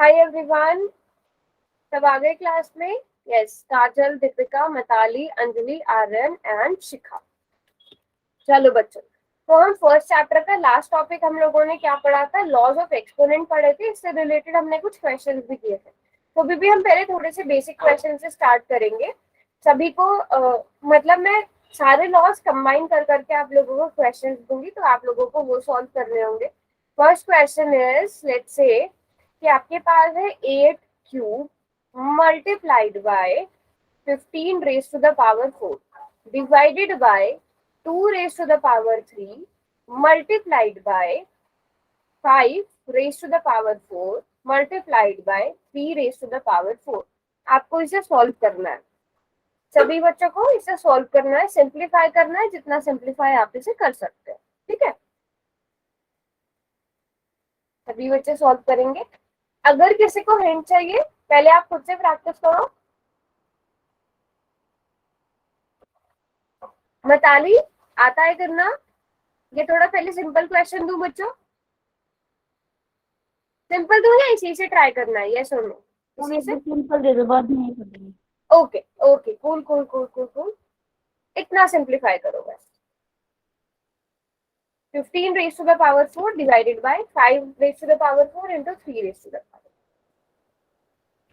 Hi everyone, सब आ गए class में? Yes, Kajal, Deepika, Mithali, Anjali, Aryan and Shikha. चलो बच्चों, तो हम फर्स्ट चैप्टर का लास्ट टॉपिक हम लोगों ने क्या पढ़ा था? लॉज ऑफ एक्सपोनेंट पढ़े थे। इससे रिलेटेड हमने कुछ क्वेश्चंस भी किए थे। तो अभी भी हम पहले थोड़े से बेसिक क्वेश्चन से स्टार्ट करेंगे। सभी को मतलब मैं सारे लॉज कंबाइन कर करके आप लोगों को क्वेश्चंस दूंगी, तो आप लोगों को वो सॉल्व करने होंगे। First question is, let's say कि आपके पास है 8 cube multiplied by 15 raise to the power 4 divided by 2 raised to the power 3 multiplied by 5 raised to the power 4 multiplied by 3 raised to the power 4। आपको इसे solve करना है। सभी बच्चों को इसे सॉल्व करना है, सिंप्लीफाई करना है, जितना सिंप्लीफाई आप इसे कर सकते हैं। ठीक है, सभी बच्चे सॉल्व करेंगे। अगर किसी को हिंट चाहिए, पहले आप खुद से प्रैक्टिस करो। मिताली, आता है करना? ये थोड़ा पहले सिंपल क्वेश्चन दूं बच्चों? सिंपल दूं या इसी से ट्राई करना है? यस और नो? इसी से सिंपल दे दो, बाद में नहीं करेंगे। Okay okay, cool cool cool cool cool. इतना सिंप्लीफाई करो बस। 15 raised to the power 4 divided by 5 raised to the power 4 into 3 raised to the power।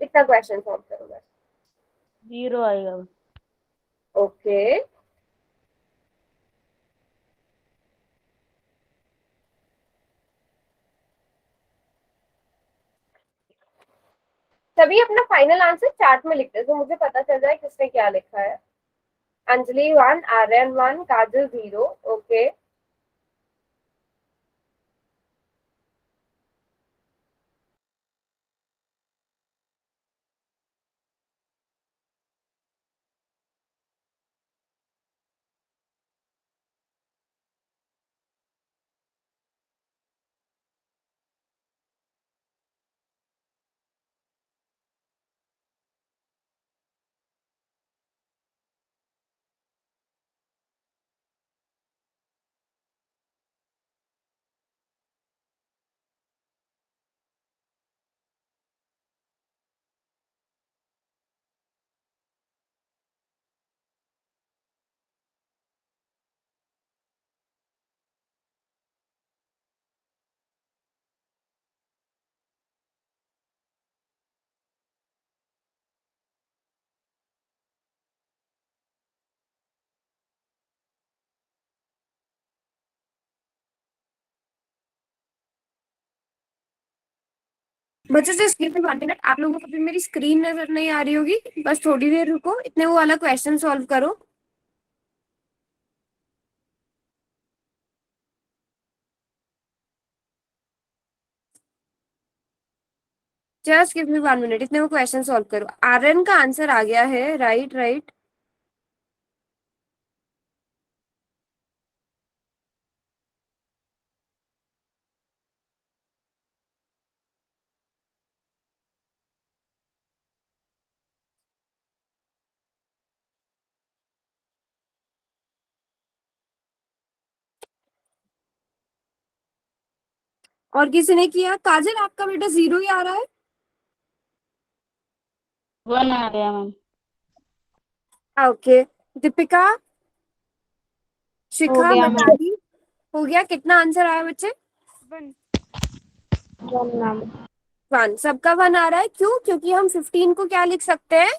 इतना क्वेश्चन सॉल्व करो बस। 0 आएगा। ओके, सभी अपना फाइनल आंसर चार्ट में लिखते हैं तो मुझे पता चल जाए किसने क्या लिखा है। अंजलि 1, आर्यन 1, काजल 0। ओके, बच्चों से स्क्रीन पे 1 मिनट, आप लोगों को भी मेरी स्क्रीन नजर नहीं आ रही होगी, बस थोड़ी देर रुको, इतने वो वाला क्वेश्चन सॉल्व करो। जस्ट गिव मी 1 मिनट, इतने वो क्वेश्चन सॉल्व करो। आर्यन का आंसर आ गया है, राइट राइट। और किसी ने किया? काजल, आपका बेटा 0 ही आ रहा है। 1 आ गया मैम। ओके, दीपिका, हो शिखा, गया मैम। मिताली, हो गया? कितना आंसर आया बच्चे? 1 मैम। 1, सबका 1 आ रहा है। क्यों? क्योंकि हम 15 को क्या लिख सकते हैं?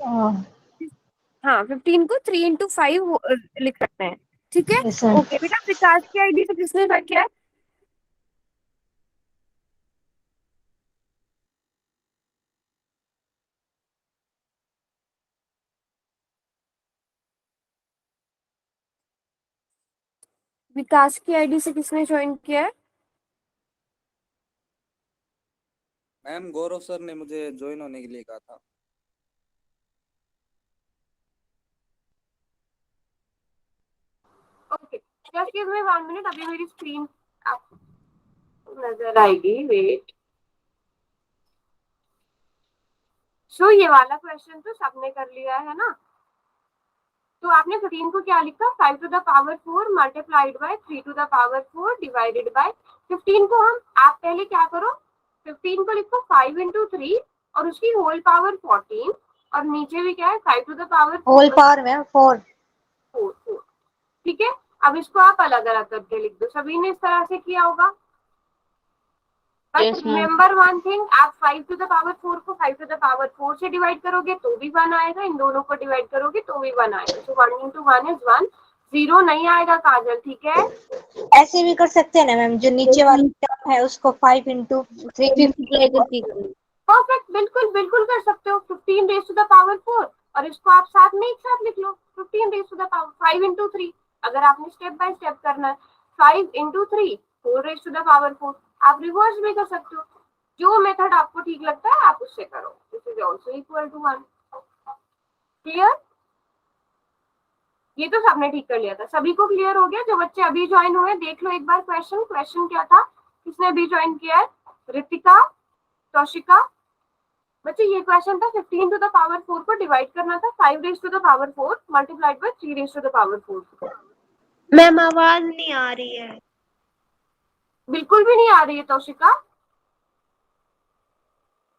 हाँ, 15 को 3 into 5 लिख सकते हैं। ठीक है, यस सर। ओके बेटा, विकास की आईडी से किसने किया है? विकास की आईडी से किसने ज्वाइन किया है? मैम गौरव सर ने मुझे ज्वाइन होने के लिए कहा था। Okay, just give me 1 minute, अभी मेरी स्क्रीन आप नजर आएगी। वेट। सो ये वाला क्वेश्चन तो सबने कर लिया है ना? तो आपने 15 को क्या लिखा? 5 to the power 4 multiplied by 3 to the power 4 divided by 15 को हम, आप पहले क्या करो, 15 को लिखो 5 into 3 और उसकी होल पावर 14 और नीचे भी क्या है 5 to the power whole power में 4। 4। ठीक है, अब इसको आप अलग अलग करके लिख दो, सभी ने इस तरह से किया होगा। But Yes, ma'am. Remember one thing, आप 5 to the power 4 को 5 to the power 4 से डिवाइड करोगे तो भी 1 आएगा, इन दोनों को डिवाइड करोगे तो भी 1 आएगा। सो 1 into 1 is 1, 0 नहीं आएगा काजल, ठीक है। ऐसे भी कर सकते हैं ना मैम, जो नीचे वाला टर्म है उसको 5 into 350 मल्टीप्लाई करके करना। परफेक्ट, बिल्कुल बिल्कुल कर सकते हो। 15 रेज टू द पावर 4 और इसको आप साथ में एक साथ लिख लो, 15 raise to the power 5 into 3। अगर आपने स्टेप बाय स्टेप करना है 5 into 3 4 raise to the power 4, आप रिवर्स भी कर सकते हो। जो मेथड आपको ठीक लगता है आप उससे करो। This is also equal to 1। Clear? ये तो सबने ठीक कर लिया था, सभी को क्लियर हो गया। जो बच्चे अभी ज्वाइन हुए देख लो एक बार क्वेश्चन क्या था, किसने अभी ज्वाइन किया है? रितिका, तौशिका। बच्चे ये क्वेश्चन था 15 टू द पावर 4 को डिवाइड करना था 5 raise to the power 4 multiplied by 3 raise to the power 4। Ma'am आवाज नहीं आ रही है। बिल्कुल भी नहीं आ रही है तौशिका?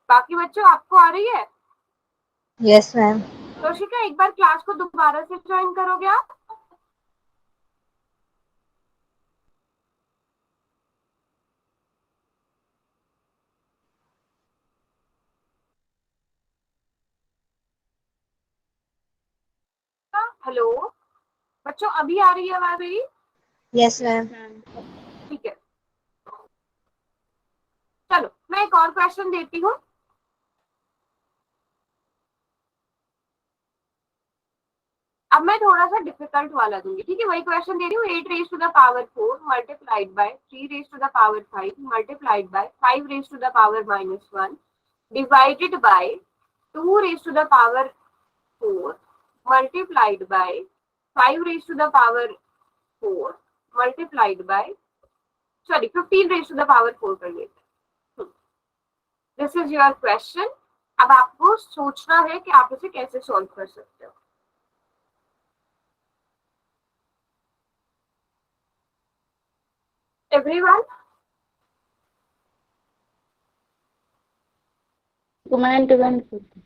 बाकी बच्चों आपको आ रही है? Yes ma'am. तौशिका एक बार क्लास को दोबारा से ज्वाइन करोगे आप? हेलो बच्चों, अभी आ रही है आवाज मेरी? Yes ma'am. ठीक है, चलो मैं एक और क्वेश्चन देती हूँ। अब मैं थोड़ा सा डिफिकल्ट वाला दूंगी, ठीक है? वही क्वेश्चन दे रही हूँ। 8 raise to the power 4 multiplied by 3 raise to the power 5 multiplied by 5 raise to the power -1 divided by 2 raise to the power 4 multiplied by 5 raise to the power 4 multiplied by 15 raise to the power 4 कर लेते हैं। This is your question. अब आपको सोचना है कि आप इसे कैसे सॉल्व कर सकते हो। एवरीवन? कमेंट बंद कर दो।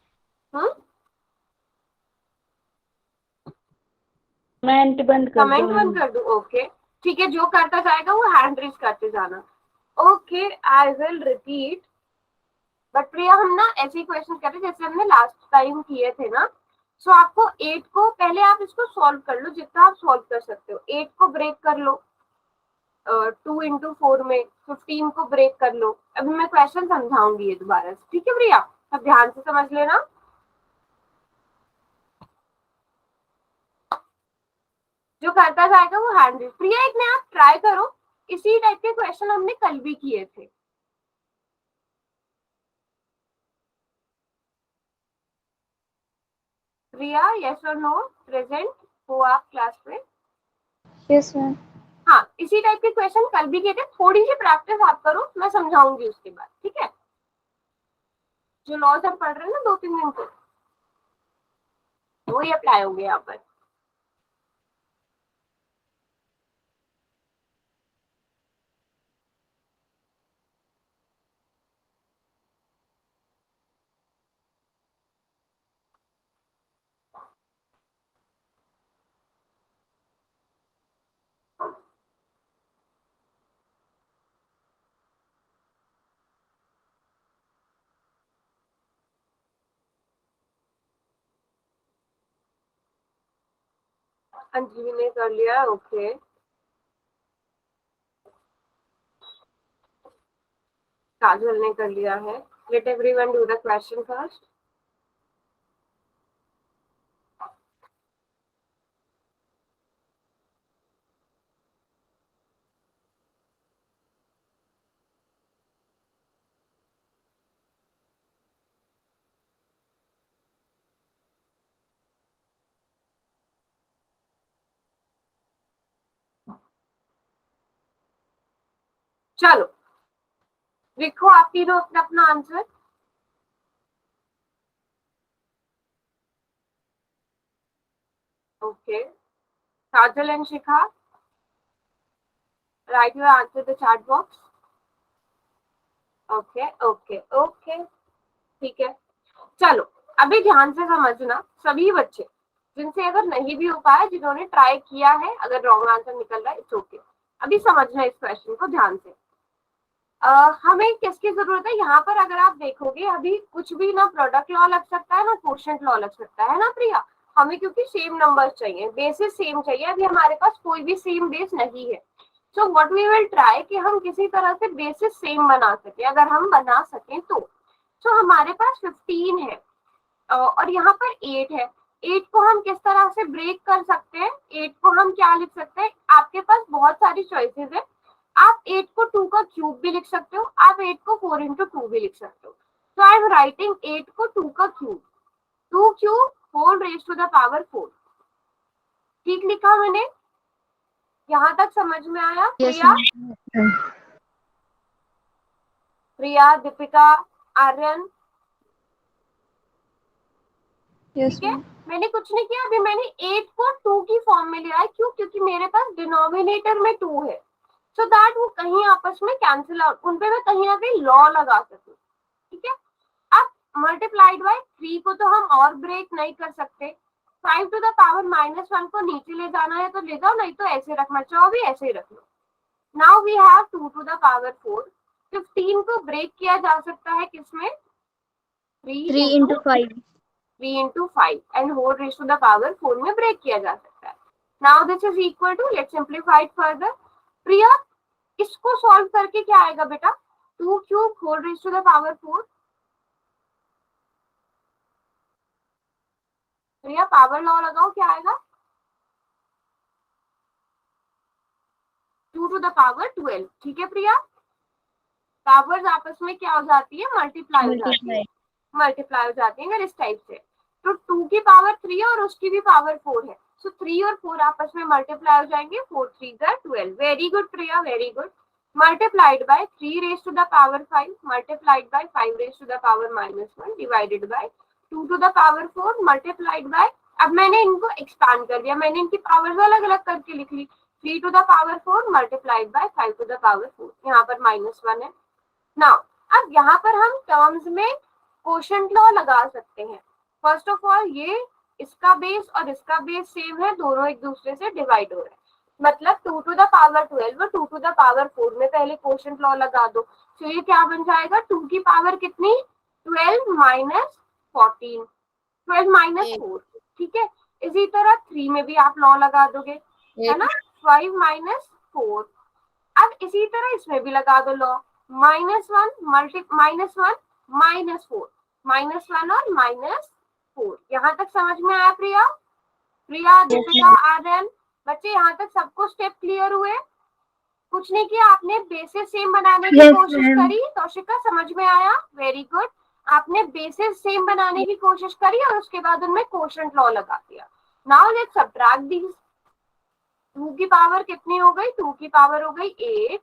कमेंट बंद कर दो। कमेंट बंद कर दूं? ओके ठीक है, जो करता जाएगा वो हैंड रेज करते जाना। Okay I will repeat. But Priya हम ना ऐसे क्वेश्चन कर रहे जैसे हमने लास्ट टाइम किए थे ना। सो आपको 8 को पहले आप इसको सॉल्व कर लो जितना आप सॉल्व कर सकते हो। 8 को ब्रेक कर लो 2 into 4 में, 15 को ब्रेक कर लो। अभी मैं क्वेश्चन समझाऊंगी ये दोबारा से, ठीक है प्रिया? अब ध्यान से समझ लेना। जो करता जाएगा वो हैंड रेज। प्रिया एक में आप ट्राई करो, इसी टाइप के क्वेश्चन हमने कल भी किए थे। प्रिया यस और नो प्रेजेंट हो आप क्लास में? Yes ma'am. हाँ, इसी टाइप के क्वेश्चन कल भी किए थे। थोड़ी सी प्रैक्टिस आप करो, मैं समझाऊंगी उसके बाद, ठीक है? जो लॉज हम पढ़ रहे हैं ना 2-3 दिन से, वही अप्लाई होंगे यहाँ पर। अंजलि ने कर लिया, ओके। काजल ने कर लिया है। Late everyone do the question first. चलो लिखो आप तीनों अपना अपना answer. Okay, Kajal and Shikha, write your answer in the chat box. Okay okay okay, ठीक है। चलो अभी ध्यान से समझना सभी बच्चे, जिनसे अगर नहीं भी हो पाया, जिन्होंने ट्राई किया है, अगर रॉन्ग आंसर निकल रहा है इट्स ओके। अभी समझना इस क्वेश्चन को ध्यान से। हमें किसकी जरूरत है यहाँ पर? अगर आप देखोगे अभी कुछ भी ना प्रोडक्ट लॉ लग सकता है ना क्वोशिएंट लॉ लग सकता है ना प्रिया, हमें क्योंकि सेम नंबर्स चाहिए, बेसिस सेम चाहिए। अभी हमारे पास कोई भी सेम बेस नहीं है, so what we will try कि हम किसी तरह से बेसिस सेम बना सके। अगर हम बना सकें तो हमारे पास 15 है और यहाँ पर 8 है। 8 को हम किस तरह से ब्रेक कर सकते हैं? 8 को हम क्या लिख सकते हैं? आपके पास बहुत सारी चॉइसेस है। आप 8 को 2 का क्यूब भी लिख सकते हो, आप 8 को 4 into 2 भी लिख सकते हो। तो आई एम राइटिंग 8 को 2 का cube, 2 cube 4 raised to the power 4। ठीक लिखा मैंने? यहाँ तक समझ में आया? प्रिया, प्रिया, दीपिका, आर्यन, ठीक है। मैंने कुछ नहीं किया, अभी मैंने 8 को 2 की फॉर्म में लिया है। क्यों? क्योंकि मेरे पास डिनोमिनेटर में 2 है, सो दैट वो कहीं आपस में कैंसिल आउट, उन पे मैं कहीं ना कहीं लॉ लगा सकूं, ठीक है। अब मल्टीप्लाइड बाय 3 को तो हम और ब्रेक नहीं कर सकते। 5 to the power -1 को नीचे ले जाना है तो ले जाओ, नहीं तो ऐसे रखना चाहो भी ऐसे ही रख लो। Now we have 2 to the power 4। 15 को ब्रेक किया जा सकता है किसमें? 3 into 5 3 into 5 and whole raised to the power 4 में ब्रेक किया जा सकता है। Now this is equal to, let's simplify it further। प्रिया, इसको सॉल्व करके क्या आएगा बेटा? 2 cube whole raised to the power 4। Priya power law लगाओ, क्या आएगा? 2 to the power 12, ठीक है प्रिया। पावर्स आपस में क्या हो जाती है? मल्टीप्लाई हो जाती है, मल्टीप्लाई हो जाती है अगर इस टाइप से। तो 2 की पावर 3 और उसकी भी पावर 4 है, सो 3 और 4 आपस में मल्टीप्लाई हो जाएंगे, 4 3 12। Very good Priya, very good. Multiplied by 3 raised to the power 5 multiplied by 5 raised to the power -1 divided by 2 to the power 4 multiplied bye, अब मैंने इनको एक्सपांड कर दिया, मैंने इनकी पावर्स अलग अलग करके लिख ली। 3 to the power 4 multiplied by 5 to the power 4, यहाँ पर -1 है। नाउ अब यहाँ पर हम टर्म्स में क्वोशिएंट लॉ लगा सकते हैं। फर्स्ट ऑफ ऑल ये इसका बेस और इसका बेस सेम है, दोनों एक दूसरे से डिवाइड हो रहे हैं, मतलब 2 to the power 12 और 2 to the power 4 में पहले क्वोशिएंट लॉ लगा दो। तो ये क्या बन जाएगा? 2 की पावर कितनी? 12 minus 14, 12 minus 4, ठीक है। इसी तरह 3 में भी आप लॉ लगा दोगे, है ना? 5 minus 4। अब इसी तरह इसमें भी लगा दो लॉ, -1 -1 -4, -1 और -4। यहाँ तक समझ में आया प्रिया? प्रिया, दीपिका, आर्यन, बच्चे यहाँ तक सबको स्टेप क्लियर हुए? कुछ नहीं किया आपने, बेसिस सेम बनाने की कोशिश करी। तौशिका समझ में आया? Very good. आपने बेसिस सेम बनाने की कोशिश करी और उसके बाद उनमें क्वोशिएंट लॉ लगा दिया। Now let's subtract these. 2 की पावर कितनी हो गई? 2 की पावर हो गई 8,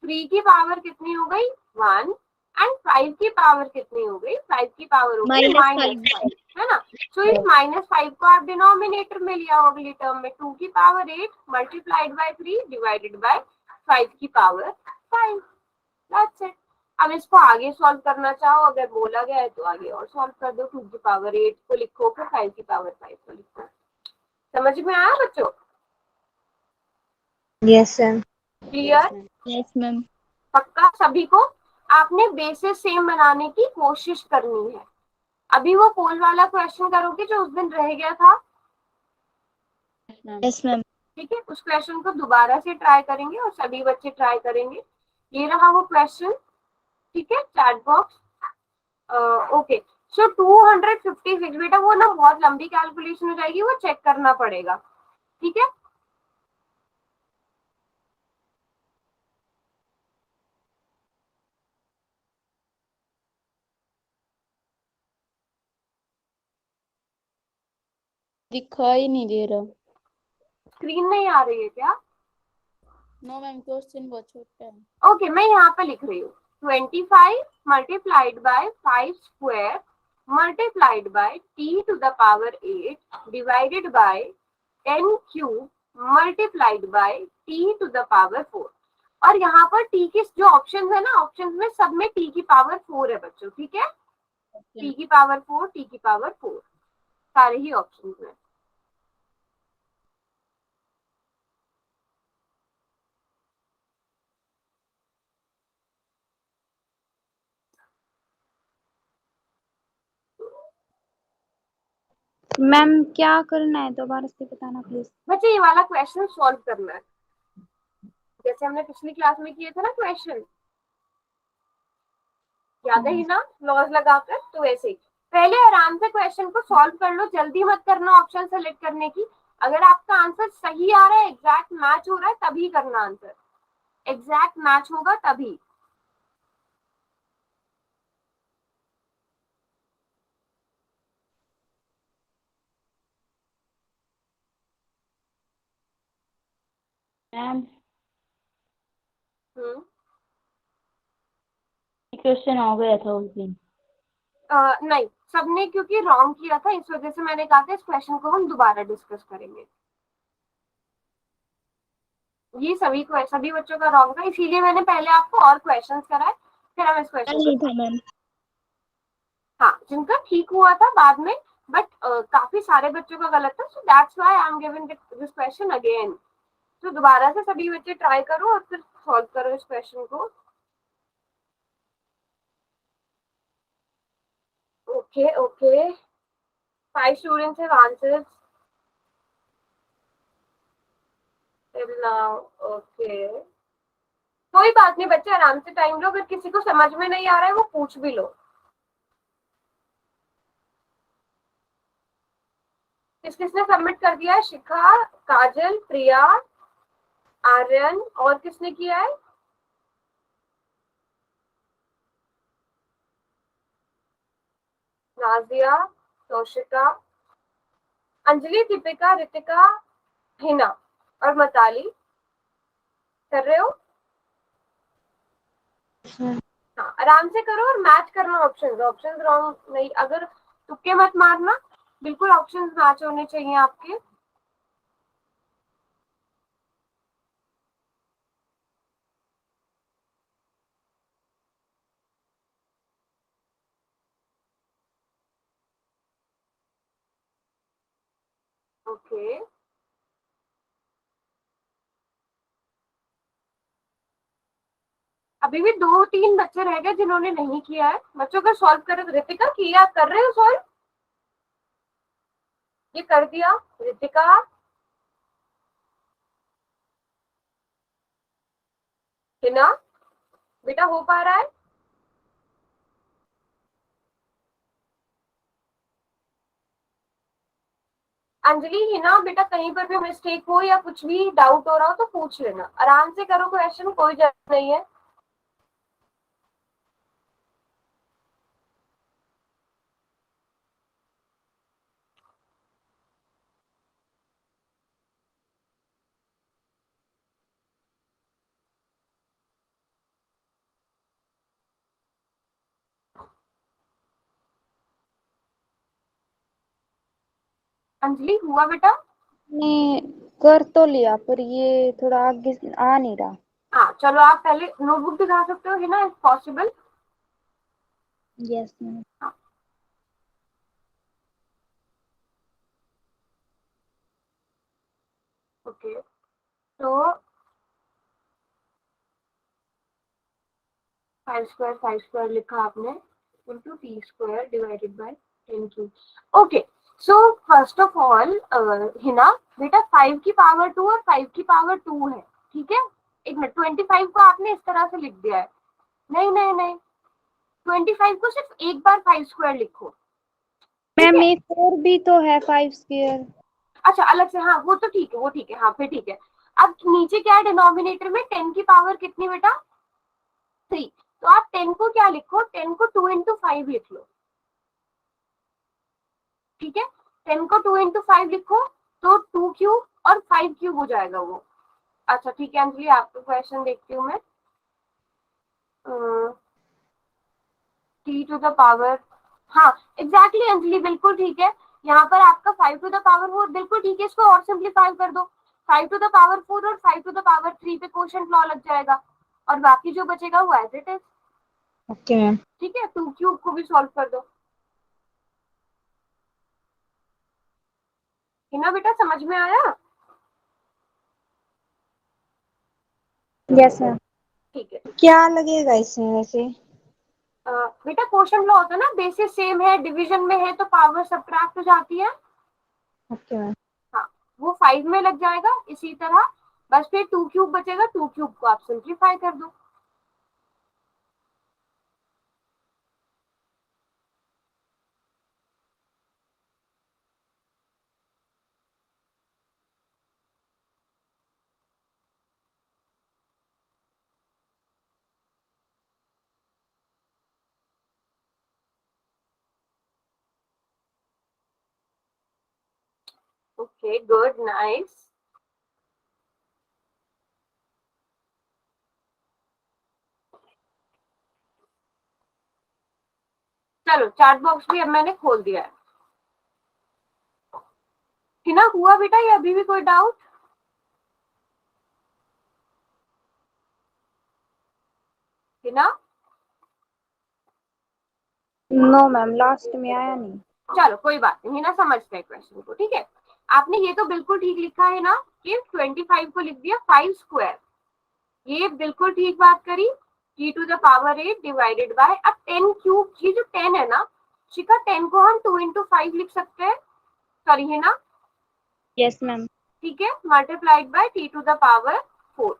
3 की पावर कितनी हो गई? 1 एंड 5 की पावर कितनी हो गई? 5 की पावर हो गई -5, है ना? सो इस -5 को आप डिनोमिनेटर में लिया अगली टर्म में, 2 की power 8 multiplied by 3 divided by 5 की पावर 5। That's it. अब इसको आगे सॉल्व करना चाहो, अगर बोला गया है तो आगे और सॉल्व कर दो। 2 की पावर 8 को लिखो, फिर 5 की पावर 5 को लिखो। समझ में आया बच्चों? Yes sir. Clear? Yes ma'am. पक्का सभी को? आपने बेसिस सेम बनाने की कोशिश करनी है। अभी वो पोल वाला क्वेश्चन करोगे जो उस दिन रह गया था, यस मैम। ठीक है? उस क्वेश्चन को दोबारा से ट्राई करेंगे और सभी बच्चे ट्राई करेंगे। ये रहा वो क्वेश्चन, ठीक है? Chat box. ओके, सो 256 बेटा, वो ना बहुत लंबी कैलकुलेशन हो जाएगी, वो चेक करना पड़ेगा, ठीक है? दिखाई नहीं दे रहा। स्क्रीन नहीं आ रही है क्या? नो मैम, क्वेश्चन बहुत छोटा है। ओके, मैं यहाँ पे लिख रही हूँ 25 multiplied by 5 square multiplied by t to the power 8 divided bye 10 cube multiplied by t to the power 4। और यहाँ पर टी की जो ऑप्शन है ना, ऑप्शन में सब में टी की पावर 4 है बच्चों, ठीक है, टी की पावर 4, टी की पावर 4 सारे ही ऑप्शन में। मैम क्या करना है दोबारा से बताना प्लीज। बच्चे ये वाला क्वेश्चन सॉल्व करना है, जैसे हमने पिछली क्लास में किए थे ना क्वेश्चन, याद है ही ना, लॉज लगाकर, तो वैसे ही पहले आराम से क्वेश्चन को सॉल्व कर लो, जल्दी मत करना ऑप्शन सेलेक्ट करने की। अगर आपका आंसर सही आ रहा है, एग्जैक्ट मैच हो रहा है, तभी करना आंसर, एग्जैक्ट मैच होगा तभी। मैम हम्म क्वेश्चन हो गया था उस दिन। नहीं, सबने क्योंकि रॉन्ग किया था, इस वजह से मैंने कहा था इस क्वेश्चन को हम दोबारा डिस्कस करेंगे। ये सभी बच्चों का रॉन्ग था, इसीलिए मैंने पहले आपको और क्वेश्चंस कराए, फिर हम इस क्वेश्चन नहीं था मैम। हाँ, जिनका ठीक हुआ था बाद में, बट काफी सारे बच्चों का गलत था, so that's why I am giving this question again. तो दोबारा से सभी बच्चे ट्राई करो और फिर सॉल्व करो इस क्वेश्चन को। Okay okay, 5 students have answered till now. Okay, कोई बात नहीं बच्चे, आराम से टाइम लो, अगर किसी को समझ में नहीं आ रहा है वो पूछ भी लो। किसने सबमिट कर दिया है? शिखा, काजल, प्रिया, आर्यन, और किसने किया है? नाजिया, तोशिका, अंजलि, दीपिका, रितिका, हिना और मताली कर रहे हो? हाँ, आराम से करो और मैच करना ऑप्शंस, ऑप्शंस रॉन्ग नहीं, अगर तुक्के मत मारना, बिल्कुल ऑप्शंस मैच होने चाहिए आपके। ओके, अभी भी 2-3 बच्चे रह गए जिन्होंने नहीं किया है, बच्चों का सॉल्व करो। रितिका, किया, कर रहे हो सॉल्व? ये कर दिया रितिका, हिना, बेटा हो पा रहा है? अंजलि, हिना, बेटा कहीं पर भी मिस्टेक हो या कुछ भी डाउट हो रहा हो तो पूछ लेना, आराम से करो क्वेश्चन, कोई जरूरत नहीं है। अंजलि हुआ बेटा? ने कर तो लिया पर ये थोड़ा आगे आ नहीं रहा। हाँ चलो, आप पहले नोटबुक दिखा सकते हो Hina, if possible. Yes ma'am. Okay, तो 5 स्क्वायर लिखा आपने, into T square divided by 10 cube. Okay, so first of all Hina बेटा 5 की पावर 2 और 5 की पावर 2 है, ठीक है। एक मिनट, 25 को आपने इस तरह से लिख दिया है, नहीं नहीं नहीं, 25 को सिर्फ एक बार 5 स्क्वायर लिखो, ठीक मैम है। एक और भी तो है 5 स्क्वायर। अच्छा अलग से, हाँ वो तो ठीक है, वो ठीक है, हाँ फिर ठीक है। अब नीचे क्या है डिनोमिनेटर में, 10 की पावर कितनी बेटा? 3। तो आप 10 को क्या लिखो, 10 को 2 इंटू 5 लिख लो, ठीक है। 10 को 2 इंटू 5 लिखो तो 2 क्यूब और 5 क्यूब हो जाएगा वो। अच्छा ठीक है अंजलि, आपका क्वेश्चन देखती हूँ मैं। टी टू द पावर, हाँ एग्जैक्टली अंजलि, बिल्कुल ठीक है। यहाँ पर आपका 5 टू द पावर 4 बिल्कुल ठीक है, इसको और सिंप्लीफाई कर दो। 5 टू द पावर 4 और 5 टू द पावर 3 पे कोशेंट लॉ लग जाएगा और बाकी जो बचेगा वो as it is. Okay ma'am. ठीक है, 2 क्यूब को भी सॉल्व कर दो। हिना बेटा समझ में आया? Yes ma'am. ठीक है। क्या लगेगा इसमें वैसे? बेटा क्वोशंट लॉ होता है ना, बेसिस सेम है, डिवीजन में है तो पावर सबट्रैक्ट हो जाती है। Okay ma'am. हाँ, वो 5 में लग जाएगा इसी तरह। बस फिर 2 क्यूब बचेगा, 2 क्यूब को आप सिंप्लीफाई कर दो। Okay good, nice. चलो चार्ट बॉक्स भी अब मैंने खोल दिया है। हिना हुआ बेटा ये अभी भी कोई doubt? Heena? No ma'am, last में आया नहीं। चलो कोई बात नहीं, हिना समझते हैं क्वेश्चन को। ठीक है, आपने ये तो बिल्कुल ठीक लिखा है ना कि 25 को लिख दिया 5 स्क्वायर, ये बिल्कुल ठीक बात करी। t to the power 8 divided by, अब 10 क्यूब, ये जो 10 है ना शिखा, 10 को हम 2 into 5 लिख सकते हैं, सॉरी है ना? Yes ma'am. ठीक है, multiplied by t to the power 4।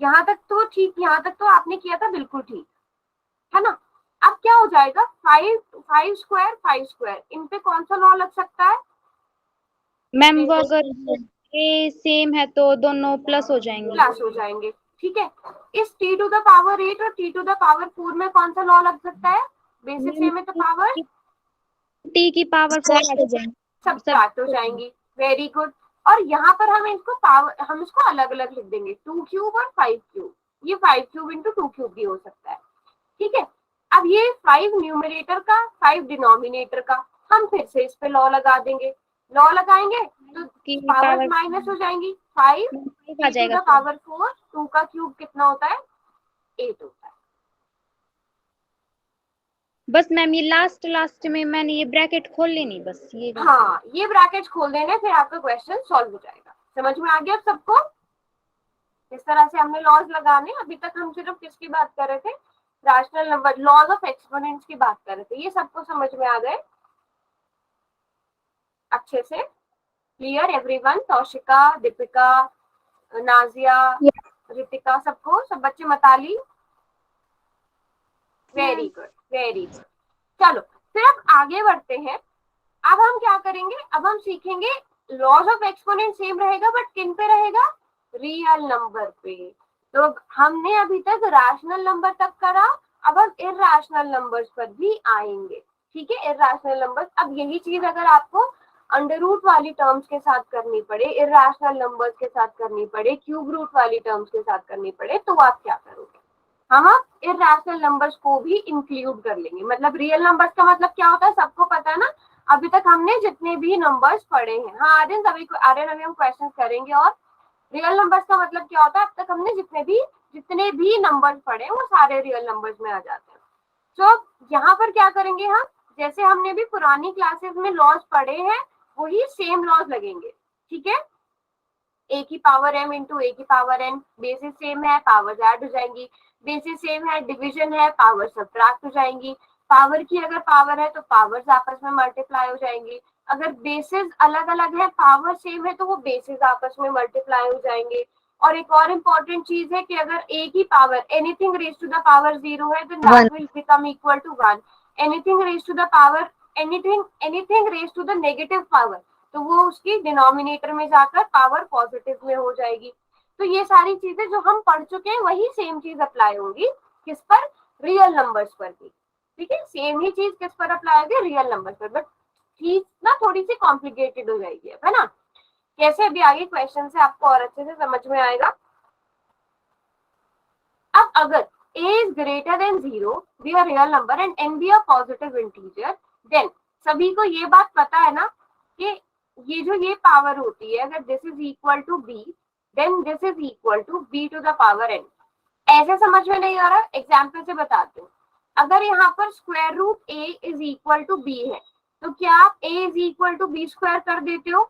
यहाँ तक तो ठीक, यहाँ तक तो आपने किया था बिल्कुल ठीक, है ना? अब क्या हो जाएगा, 5 स्क्वायर 5 स्क्वायर, इन पे कौन सा लॉ लग सकता है? मैम वो अगर ये सेम है तो दोनों प्लस हो जाएंगे। प्लस हो जाएंगे। ठीक है, इस t टू द पावर 8 और t टू द पावर 4 में कौन सा लॉ लग सकता है? बेसिस सेम है तो पावर टी की पावर 4 आ जाएंगे। सब स्टार्ट हो जाएंगी। Very good. और यहाँ पर हम इसको पावर, हम इसको अलग अलग लिख देंगे, 2 क्यूब और 5 क्यूब। ये 5 क्यूब इंटू 2 क्यूब भी हो सकता है। ठीक है, अब ये 5 न्यूमरेटर का, 5 डिनोमिनेटर का, हम फिर से इस पे लॉ लगा देंगे। लॉ लगाएंगे तो पावर माइनस हो जाएंगी। 5 आ जाएगा। पावर 4, 2 का क्यूब कितना होता है? 8 होता है। बस मैम ये लास्ट में मैंने ये ब्रैकेट खोल लेनी, बस ये। हाँ, ये ब्रैकेट खोल देने, फिर आपका क्वेश्चन सॉल्व हो जाएगा। समझ में आ गया सबको? इस तरह से हमने लॉज लगाने। अभी तक हम सिर्फ किसकी बात कर रहे थे? Rational number, laws of exponents की बात कर रहे थे। ये सबको समझ में आ गए अच्छे से? Clear everyone? तौशिका, दीपिका, नाजिया, रितिका, सबको, सब बच्चे, Mitali? Very good, very good. चलो फिर अब आगे बढ़ते हैं। अब हम क्या करेंगे, अब हम सीखेंगे लॉज ऑफ एक्सपोनेंट सेम रहेगा बट किन पे रहेगा? रियल नंबर पे। तो हमने अभी तक रैशनल नंबर तक करा, अब हम इरैशनल नंबर्स पर भी आएंगे। ठीक है, इरैशनल नंबर्स। अब यही चीज अगर आपको अंडर रूट वाली टर्म्स के साथ करनी पड़े, इरैशनल नंबर्स के साथ करनी पड़े, क्यूब रूट वाली टर्म्स के साथ करनी पड़े, तो आप क्या करोगे? हम इरैशनल नंबर्स को भी इंक्लूड कर लेंगे। मतलब रियल नंबर्स का मतलब क्या होता है सबको पता है ना? अभी तक हमने जितने भी नंबर्स पढ़े हैं, हाँ आर्यन अभी हम क्वेश्चन करेंगे। और रियल नंबर्स का मतलब क्या होता है, अब तक हमने जितने भी नंबर्स पढ़े वो सारे रियल नंबर्स में आ जाते हैं। तो यहाँ पर क्या करेंगे हम, जैसे हमने भी पुरानी क्लासेस में लॉज पढ़े हैं वही सेम लॉज लगेंगे। ठीक है, a की पावर m इंटू a की पावर n, बेसिस सेम है, पावर्स ऐड हो जाएंगी। बेसिस सेम है, डिवीजन है, पावर सब्ट्रैक्ट हो जाएंगी। पावर की अगर पावर है तो पावर्स आपस में मल्टीप्लाई हो जाएंगी। अगर बेसिस अलग अलग है, पावर सेम है, तो वो बेसिस आपस में मल्टीप्लाई हो जाएंगे। और एक और इम्पोर्टेंट चीज है कि अगर a की power anything raise to the power 0 है, then that will become equal to 1। Anything raise to the power, anything raise to the negative power, तो वो उसकी डिनोमिनेटर में जाकर पावर पॉजिटिव में हो जाएगी। तो ये सारी चीजें जो हम पढ़ चुके हैं वही सेम चीज अप्लाई होगी किस पर? रियल नंबर्स पर भी। ठीक है, सेम ही चीज किस पर अप्लाई होगी? रियल नंबर्स पर। बट चीज ना थोड़ी सी कॉम्प्लिकेटेड हो जाएगी, है ना? कैसे, अभी आगे क्वेश्चन से आपको और अच्छे से समझ में आएगा। अब अगर a is greater than 0 be a real number and n be a positive integer, then सभी को ये बात पता है ना कि ये जो ये पावर होती है, अगर this is equal to B then this is equal to B to the power N. ऐसे समझ में नहीं आ रहा, एग्जाम्पल से बताती हूँ। अगर यहाँ पर square root A is equal to B है, तो क्या आप a is equal to B square कर देते हो?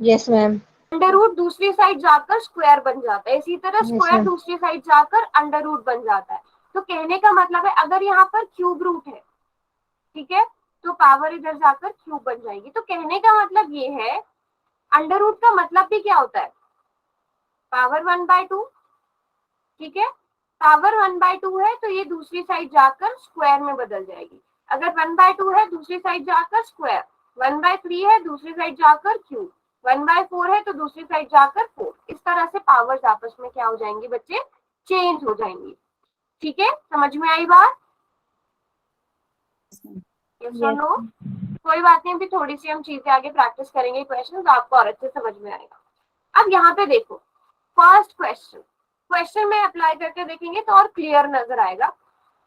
Yes ma'am. अंडर रूट दूसरी साइड जाकर स्क्वायर बन जाता है, इसी तरह Yes, स्क्वायर ma'am. दूसरी साइड जाकर अंडर रूट बन जाता है। तो कहने का मतलब है अगर यहाँ पर क्यूब रूट है, ठीक है, तो पावर इधर जाकर क्यूब बन जाएगी। तो कहने का मतलब ये है, अंडर रूट का मतलब भी क्या होता है? पावर 1/2, ठीक है। पावर 1/2 है तो ये दूसरी साइड जाकर स्क्वायर में बदल जाएगी। अगर 1/2 है दूसरी साइड जाकर स्क्वायर, 1/3 है दूसरी साइड जाकर क्यूब, 1/4 है तो दूसरी साइड जाकर 4। इस तरह से पावर्स आपस में क्या हो जाएंगी बच्चे? चेंज हो जाएंगी। ठीक है, समझ में आई बात? यस और नो? कोई बात नहीं, अभी थोड़ी सी हम चीजें आगे प्रैक्टिस करेंगे, क्वेश्चन तो आपको और अच्छे समझ में आएगा। अब यहाँ पे देखो, फर्स्ट क्वेश्चन में अप्लाई करके देखेंगे तो और क्लियर नजर आएगा।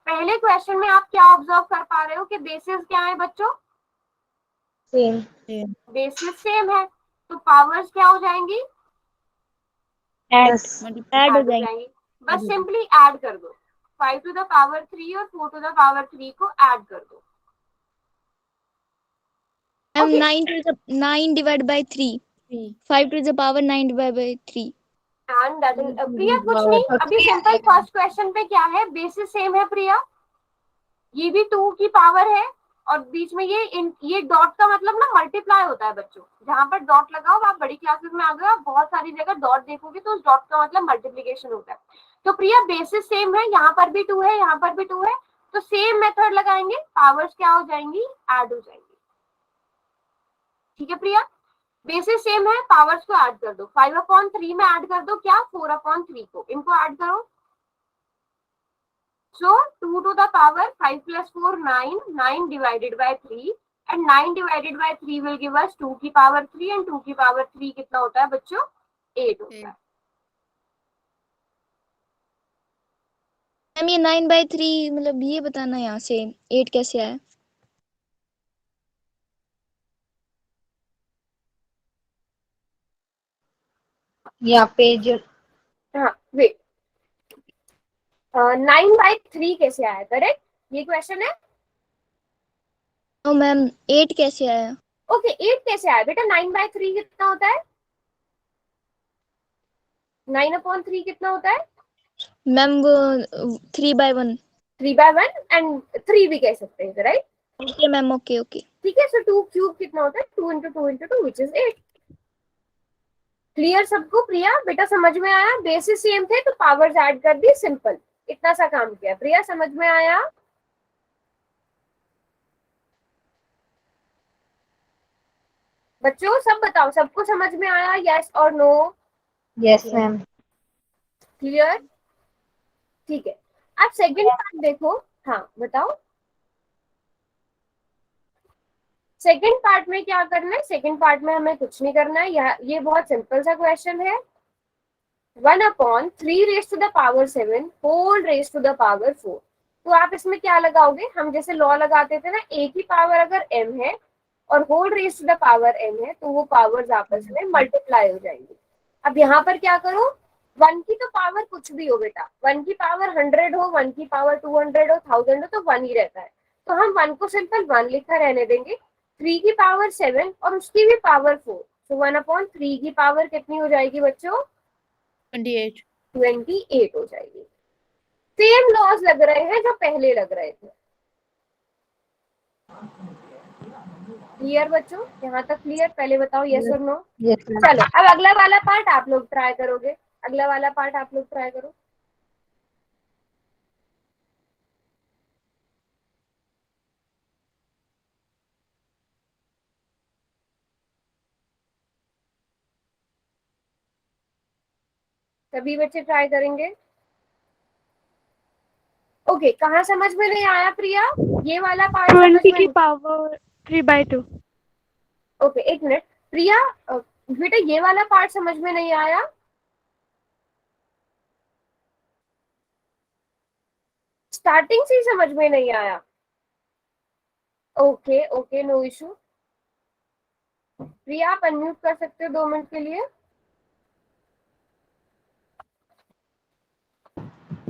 पहले क्वेश्चन में आप क्या ऑब्जर्व कर पा रहे हो कि बेसिस क्या है बच्चों? सेम। बेसिस सेम है, तो पावर्स क्या हो जाएंगी? ऐड ऐड हो जाएंगे। जाएंगी। बस सिंपली ऐड कर दो, 5 टू द पावर 3 और 4 टू द पावर 3 को ऐड कर दो। Ma'am 9 divide by 3, 5 to the power 9 divide by 3। And that is Priya, कुछ नहीं, अभी सिंपल फर्स्ट क्वेश्चन पे क्या है, बेसिस सेम है प्रिया, ये भी 2 की पावर है और बीच में ये डॉट का मतलब ना मल्टीप्लाई होता है बच्चों। जहां पर डॉट लगा हो, आप बड़ी क्लासेस में आ गए, आप बहुत सारी जगह डॉट देखोगे तो उस डॉट का मतलब मल्टीप्लीकेशन होता है। तो प्रिया बेसिस सेम है, यहाँ पर भी 2 है, यहाँ पर भी 2 है, तो सेम मेथड लगाएंगे, पावर्स क्या हो जाएंगी? ऐड हो जाएंगी। ठीक है प्रिया, बेसिस सेम है, पावर्स को ऐड कर दो, 5/3 में ऐड कर दो क्या? 4/3 को, इनको ऐड करो। So 2 to the power 5 plus 4 9, 9 divided by 3 and 9 divided by 3 will give us 2 की पावर 3 and 2 की पावर 3 कितना होता है बच्चों? 8 होता है। मैम ये 9/3 मतलब ये बताना यहाँ से 8 कैसे आया? यहाँ पे जो हाँ वेट, 9/3 कैसे आया? करेक्ट, ये क्वेश्चन है। तो मैम 8 कैसे आया? ओके 8 कैसे आया बेटा? 9/3 कितना होता है? 9/3 कितना होता है? मैम वो 3/1। 3/1 एंड 3 भी कह सकते हैं, right? Okay ma'am, okay okay. ठीक है, सो 2 क्यूब कितना होता है? 2 into 2 into 2 which is 8। Clear सबको? प्रिया बेटा समझ में आया? बेसिस सेम थे तो पावर्स ऐड कर दी, सिंपल, इतना सा काम किया। प्रिया समझ में आया? बच्चों सब बताओ, सबको समझ में आया? यस और नो? Yes ma'am. क्लियर? ठीक है, अब सेकंड पार्ट देखो। हाँ बताओ, सेकंड पार्ट में क्या करना है? सेकंड पार्ट में हमें कुछ नहीं करना है, ये बहुत सिंपल सा क्वेश्चन है। 1/3 raised to the power 7 whole raised to the power 4। तो आप इसमें क्या लगाओगे? हम जैसे लॉ लगाते थे ना, a की पावर अगर m है और whole raise to the power m है, तो वो पावर्स आपस में मल्टीप्लाई हो जाएंगी। अब यहाँ पर क्या करो, 1 की तो पावर कुछ भी हो बेटा, 1 की पावर 100 हो, 1 की पावर 200 हो, 1000 हो, तो 1 ही रहता है। तो हम 1 को सिंपल 1 लिखा रहने देंगे। 3 की पावर 7 और उसकी भी पावर 4, तो 1/3 की पावर कितनी हो जाएगी बच्चों? 28 हो जाएगी। सेम लॉज लग रहे हैं जो पहले लग रहे थे। क्लियर बच्चों? यहाँ तक क्लियर? पहले बताओ यस और नो। Yes ma'am. चलो अब अगला वाला पार्ट आप लोग ट्राई करोगे, अगला वाला पार्ट आप लोग ट्राई करो। सभी बच्चे ट्राई करेंगे? ओके, कहाँ समझ में नहीं आया प्रिया? ये वाला पार्ट समझ 20 की में? पावर 3/2। ओके एक मिनट प्रिया, बेटा ये वाला पार्ट समझ में नहीं आया? स्टार्टिंग से ही समझ में नहीं आया? Okay okay, no issue. Priya आप अनम्यूट कर सकते हो 2 मिनट के लिए।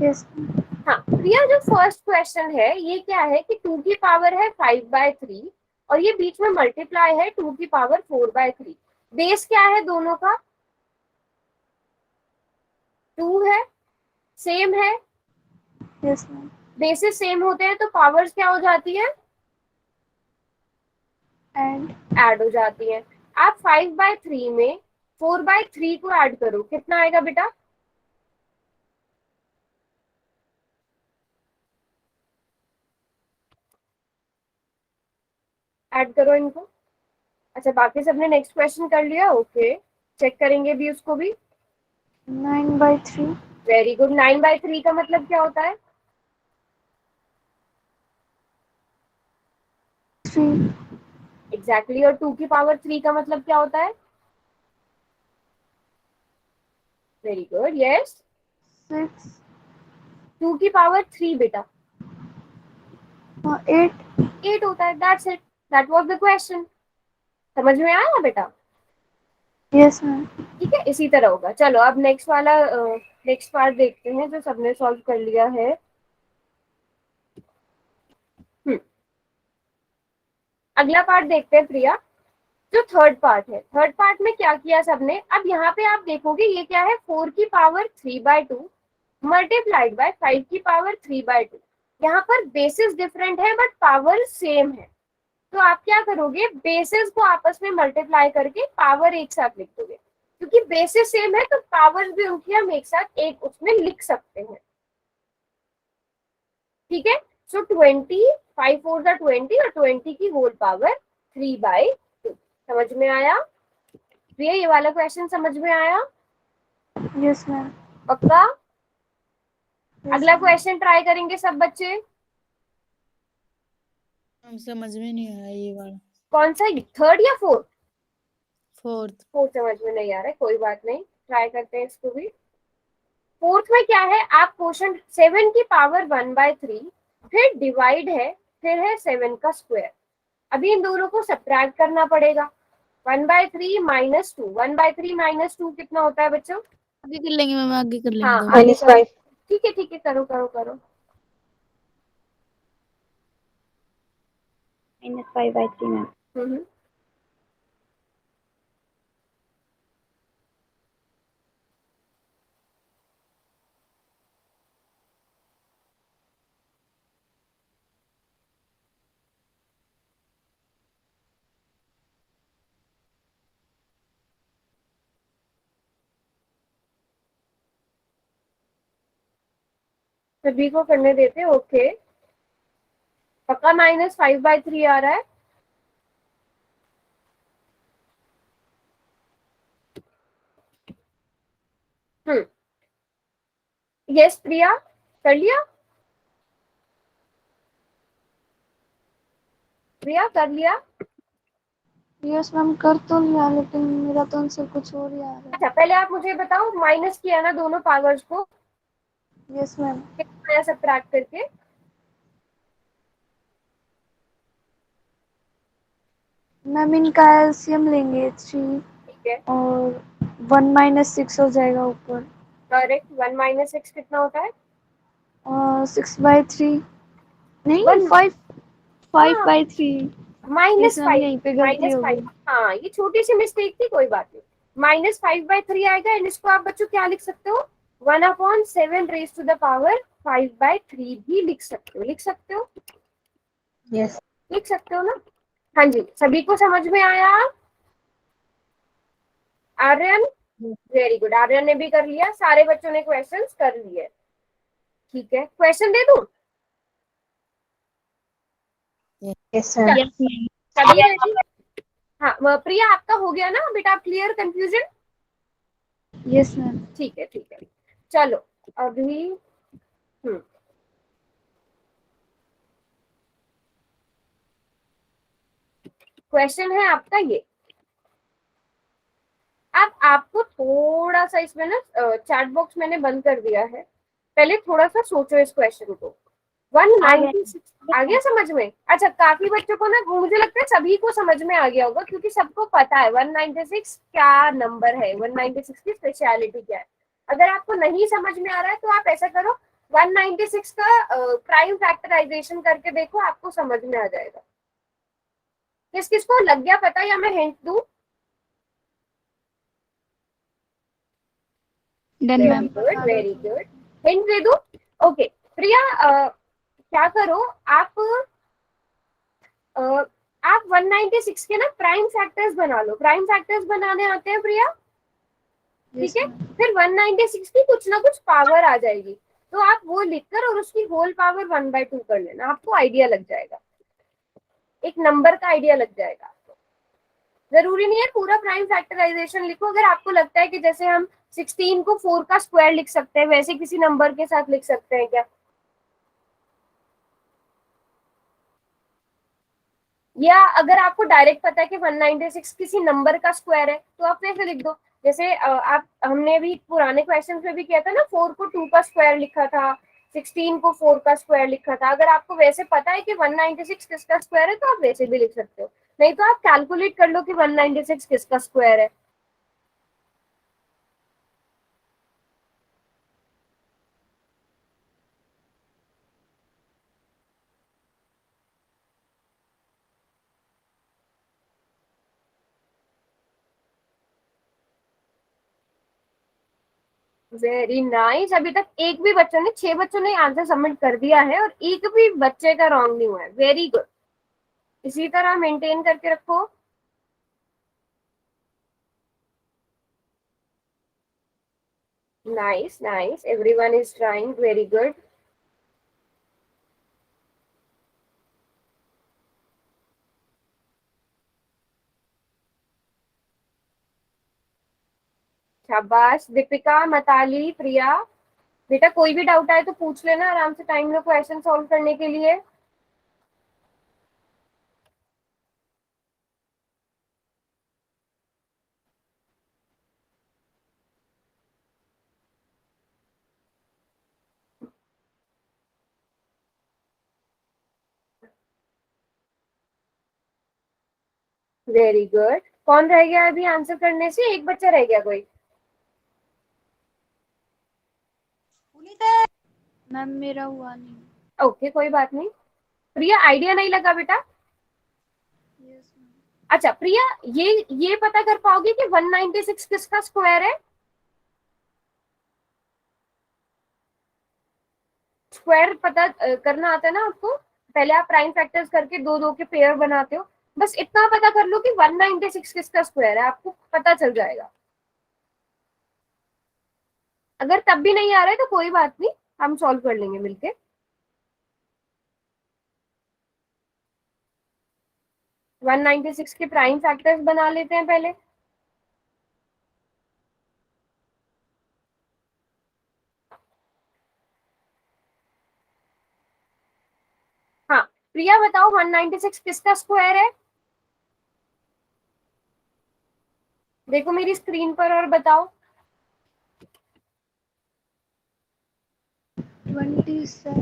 Yes. हाँ प्रिया, जो फर्स्ट क्वेश्चन है ये क्या है कि 2 की पावर है 5/3 और ये बीच में मल्टीप्लाई है 2 की पावर 4/3। बेस क्या है दोनों का? 2 है, सेम है। Yes, ma'am. बेसिस सेम होते हैं तो पावर्स क्या हो जाती है? And ऐड हो जाती है। आप 5/3 में 4/3 को ऐड करो, कितना आएगा बेटा? ऐड करो इनको। अच्छा बाकी सबने नेक्स्ट क्वेश्चन कर लिया, ओके चेक करेंगे भी उसको भी। 9/3. Very good. 9/3 का मतलब क्या होता है? 3. एग्जैक्टली। और 2 की पावर 3 का मतलब क्या होता है? Very good, yes. 6. 2 की पावर 3 बेटा 8. 8 होता है। That's it, that was the question. समझ में आया बेटा? Yes, ma'am. ठीक है, इसी तरह होगा। चलो अब नेक्स्ट वाला नेक्स्ट पार्ट देखते हैं जो सबने सॉल्व कर लिया है। अगला पार्ट देखते हैं प्रिया, जो थर्ड पार्ट है। थर्ड पार्ट में क्या किया सबने? अब यहाँ पे आप देखोगे ये क्या है, 4 की पावर 3/2 मल्टीप्लाइड बाय 5 की पावर 3/2। यहाँ पर बेसिस डिफरेंट है बट पावर सेम है, तो आप क्या करोगे, बेसिस को आपस में मल्टीप्लाई करके पावर एक साथ लिख दोगे। क्योंकि बेसिस सेम है तो पावर भी उनकी हम एक साथ एक उसमें लिख सकते हैं। ठीक है, सो 20, 5 4 20 और 20 की होल पावर 3/2। समझ में आया प्रिया? ये वाला क्वेश्चन समझ में आया? Yes, ma'am. पक्का? Yes, अगला ma'am. क्वेश्चन ट्राई करेंगे सब बच्चे। हम समझ में नहीं आया ये वाला। कौन सा, थर्ड या फोर्थ? फोर्थ। फोर्थ समझ में नहीं आ रहा है, कोई बात नहीं, ट्राई करते हैं इसको भी। फोर्थ में क्या है, आप क्वेश्चन 7 की पावर 1/3 फिर डिवाइड है, फिर है 7 का स्क्वायर। अभी इन दोनों को सब्ट्रैक्ट करना पड़ेगा। 1/3 माइनस 2, 1/3 माइनस 2 कितना होता है बच्चों? आगे कर लेंगे मैम, आगे कर लेंगे हाँ दो आगे मिनट। करो। ठीक है करो करो करो। -5/3 मैम। हम्म। सभी को करने देते, ओके। पक्का -5/3 आ रहा है? हम्म, यस प्रिया, कर लिया? प्रिया कर लिया? Yes, ma'am. कर तो लिया लेकिन मेरा तो आंसर कुछ और ही आ रहा अच्छा पहले आप मुझे बताओ, माइनस किया ना दोनों पावर्स को, है। Yes, ma'am. कितना आया सब्ट्रैक्ट करके? मैम इनका एलसीएम लेंगे 3 ठीक है, और 1 - 6 हो जाएगा ऊपर। करेक्ट। 1 - 6 कितना होता है? 6/3 नहीं, 1। 5/3। Yes, मैम -5, यहीं पे गलती हो -5। गई। हाँ ये छोटी सी मिस्टेक थी, कोई बात नहीं। -5/3 आएगा एंड इसको आप बच्चों क्या लिख सकते हो, 1/7 रेज टू द पावर 5/3 भी लिख सकते हो। लिख सकते हो? यस। लिख सकते हो ना? हाँ जी, सभी को समझ में आया? आर्यन, वेरी गुड, आर्यन ने भी कर लिया, सारे बच्चों ने क्वेश्चंस कर लिए। ठीक है, क्वेश्चन दे दूं? Yes sir. Yes ma'am. सभी रेडी? हाँ प्रिया आपका हो गया ना बेटा, क्लियर कंफ्यूजन? Yes ma'am. ठीक है चलो अभी क्वेश्चन है आपका ये। अब आपको थोड़ा सा इसमें ना चैट बॉक्स मैंने बंद कर दिया है, पहले थोड़ा सा सोचो इस क्वेश्चन को। 196 आ गया समझ में? अच्छा, काफी बच्चों को ना, मुझे लगता है सभी को समझ में आ गया होगा, क्योंकि सबको पता है 196 क्या नंबर है, 196 की स्पेशलिटी क्या है। अगर आपको नहीं समझ में आ रहा है तो आप ऐसा करो, 196 का प्राइम फैक्टराइजेशन करके देखो, आपको समझ में आ जाएगा। किस किस को लग गया पता, या मैं हिंट दूं? Done very ma'am. Good, very good. Hint दे दूं? ओके प्रिया, क्या करो आप, अ, आप 196 के ना प्राइम फैक्टर्स बना लो। प्राइम फैक्टर्स बनाने आते हैं प्रिया? ठीक है, फिर 196 की कुछ ना कुछ पावर आ जाएगी, तो आप वो लिखकर और उसकी होल पावर 1/2 कर लेना, आपको आइडिया लग जाएगा, एक नंबर का आइडिया लग जाएगा आपको। जरूरी नहीं है पूरा प्राइम फैक्टराइजेशन लिखो, अगर आपको लगता है कि जैसे हम 16 को 4 का स्क्वायर लिख सकते हैं, वैसे किसी नंबर के साथ लिख सकते हैं क्या? या अगर आपको डायरेक्ट पता है कि 196 किसी नंबर का स्क्वायर है, तो आप वैसे लिख दो। जैसे आप, हमने भी पुराने क्वेश्चन में भी किया था ना, 4 को 2 का स्क्वायर लिखा था, 16 को 4 का स्क्वायर लिखा था। अगर आपको वैसे पता है कि 196 किसका स्क्वायर है, तो आप वैसे भी लिख सकते हो, नहीं तो आप कैलकुलेट कर लो कि 196 किसका स्क्वायर है। Very nice. अभी तक एक भी बच्चों ने, 6 बच्चों ने आंसर सबमिट कर दिया है, और एक भी बच्चे का रॉन्ग नहीं हुआ है। वेरी गुड, इसी तरह मेंटेन करके रखो। Nice, nice. Everyone is trying. Very good. शाबाश दीपिका, मताली, प्रिया। बेटा कोई भी डाउट आए तो पूछ लेना, आराम से टाइम लो क्वेश्चन सॉल्व करने के लिए। Very good. कौन रह गया अभी आंसर करने से? एक बच्चा रह गया कोई? मैम मेरा हुआ नहीं। ओके कोई बात नहीं। प्रिया आइडिया नहीं लगा बेटा? Yes ma'am. अच्छा प्रिया, ये पता कर पाओगे कि 196 किसका स्क्वायर है? स्क्वायर पता करना आता है ना आपको? पहले आप प्राइम फैक्टर्स करके दो दो के पेयर बनाते हो, बस इतना पता कर लो कि 196 किसका स्क्वायर है, आपको पता चल जाएगा। अगर तब भी नहीं आ रहा है तो कोई बात नहीं, हम सॉल्व कर लेंगे मिलके। वन 196 के प्राइम फैक्टर्स बना लेते हैं पहले। हाँ प्रिया बताओ, 196 किसका स्क्वायर है? देखो मेरी स्क्रीन पर और बताओ। 27।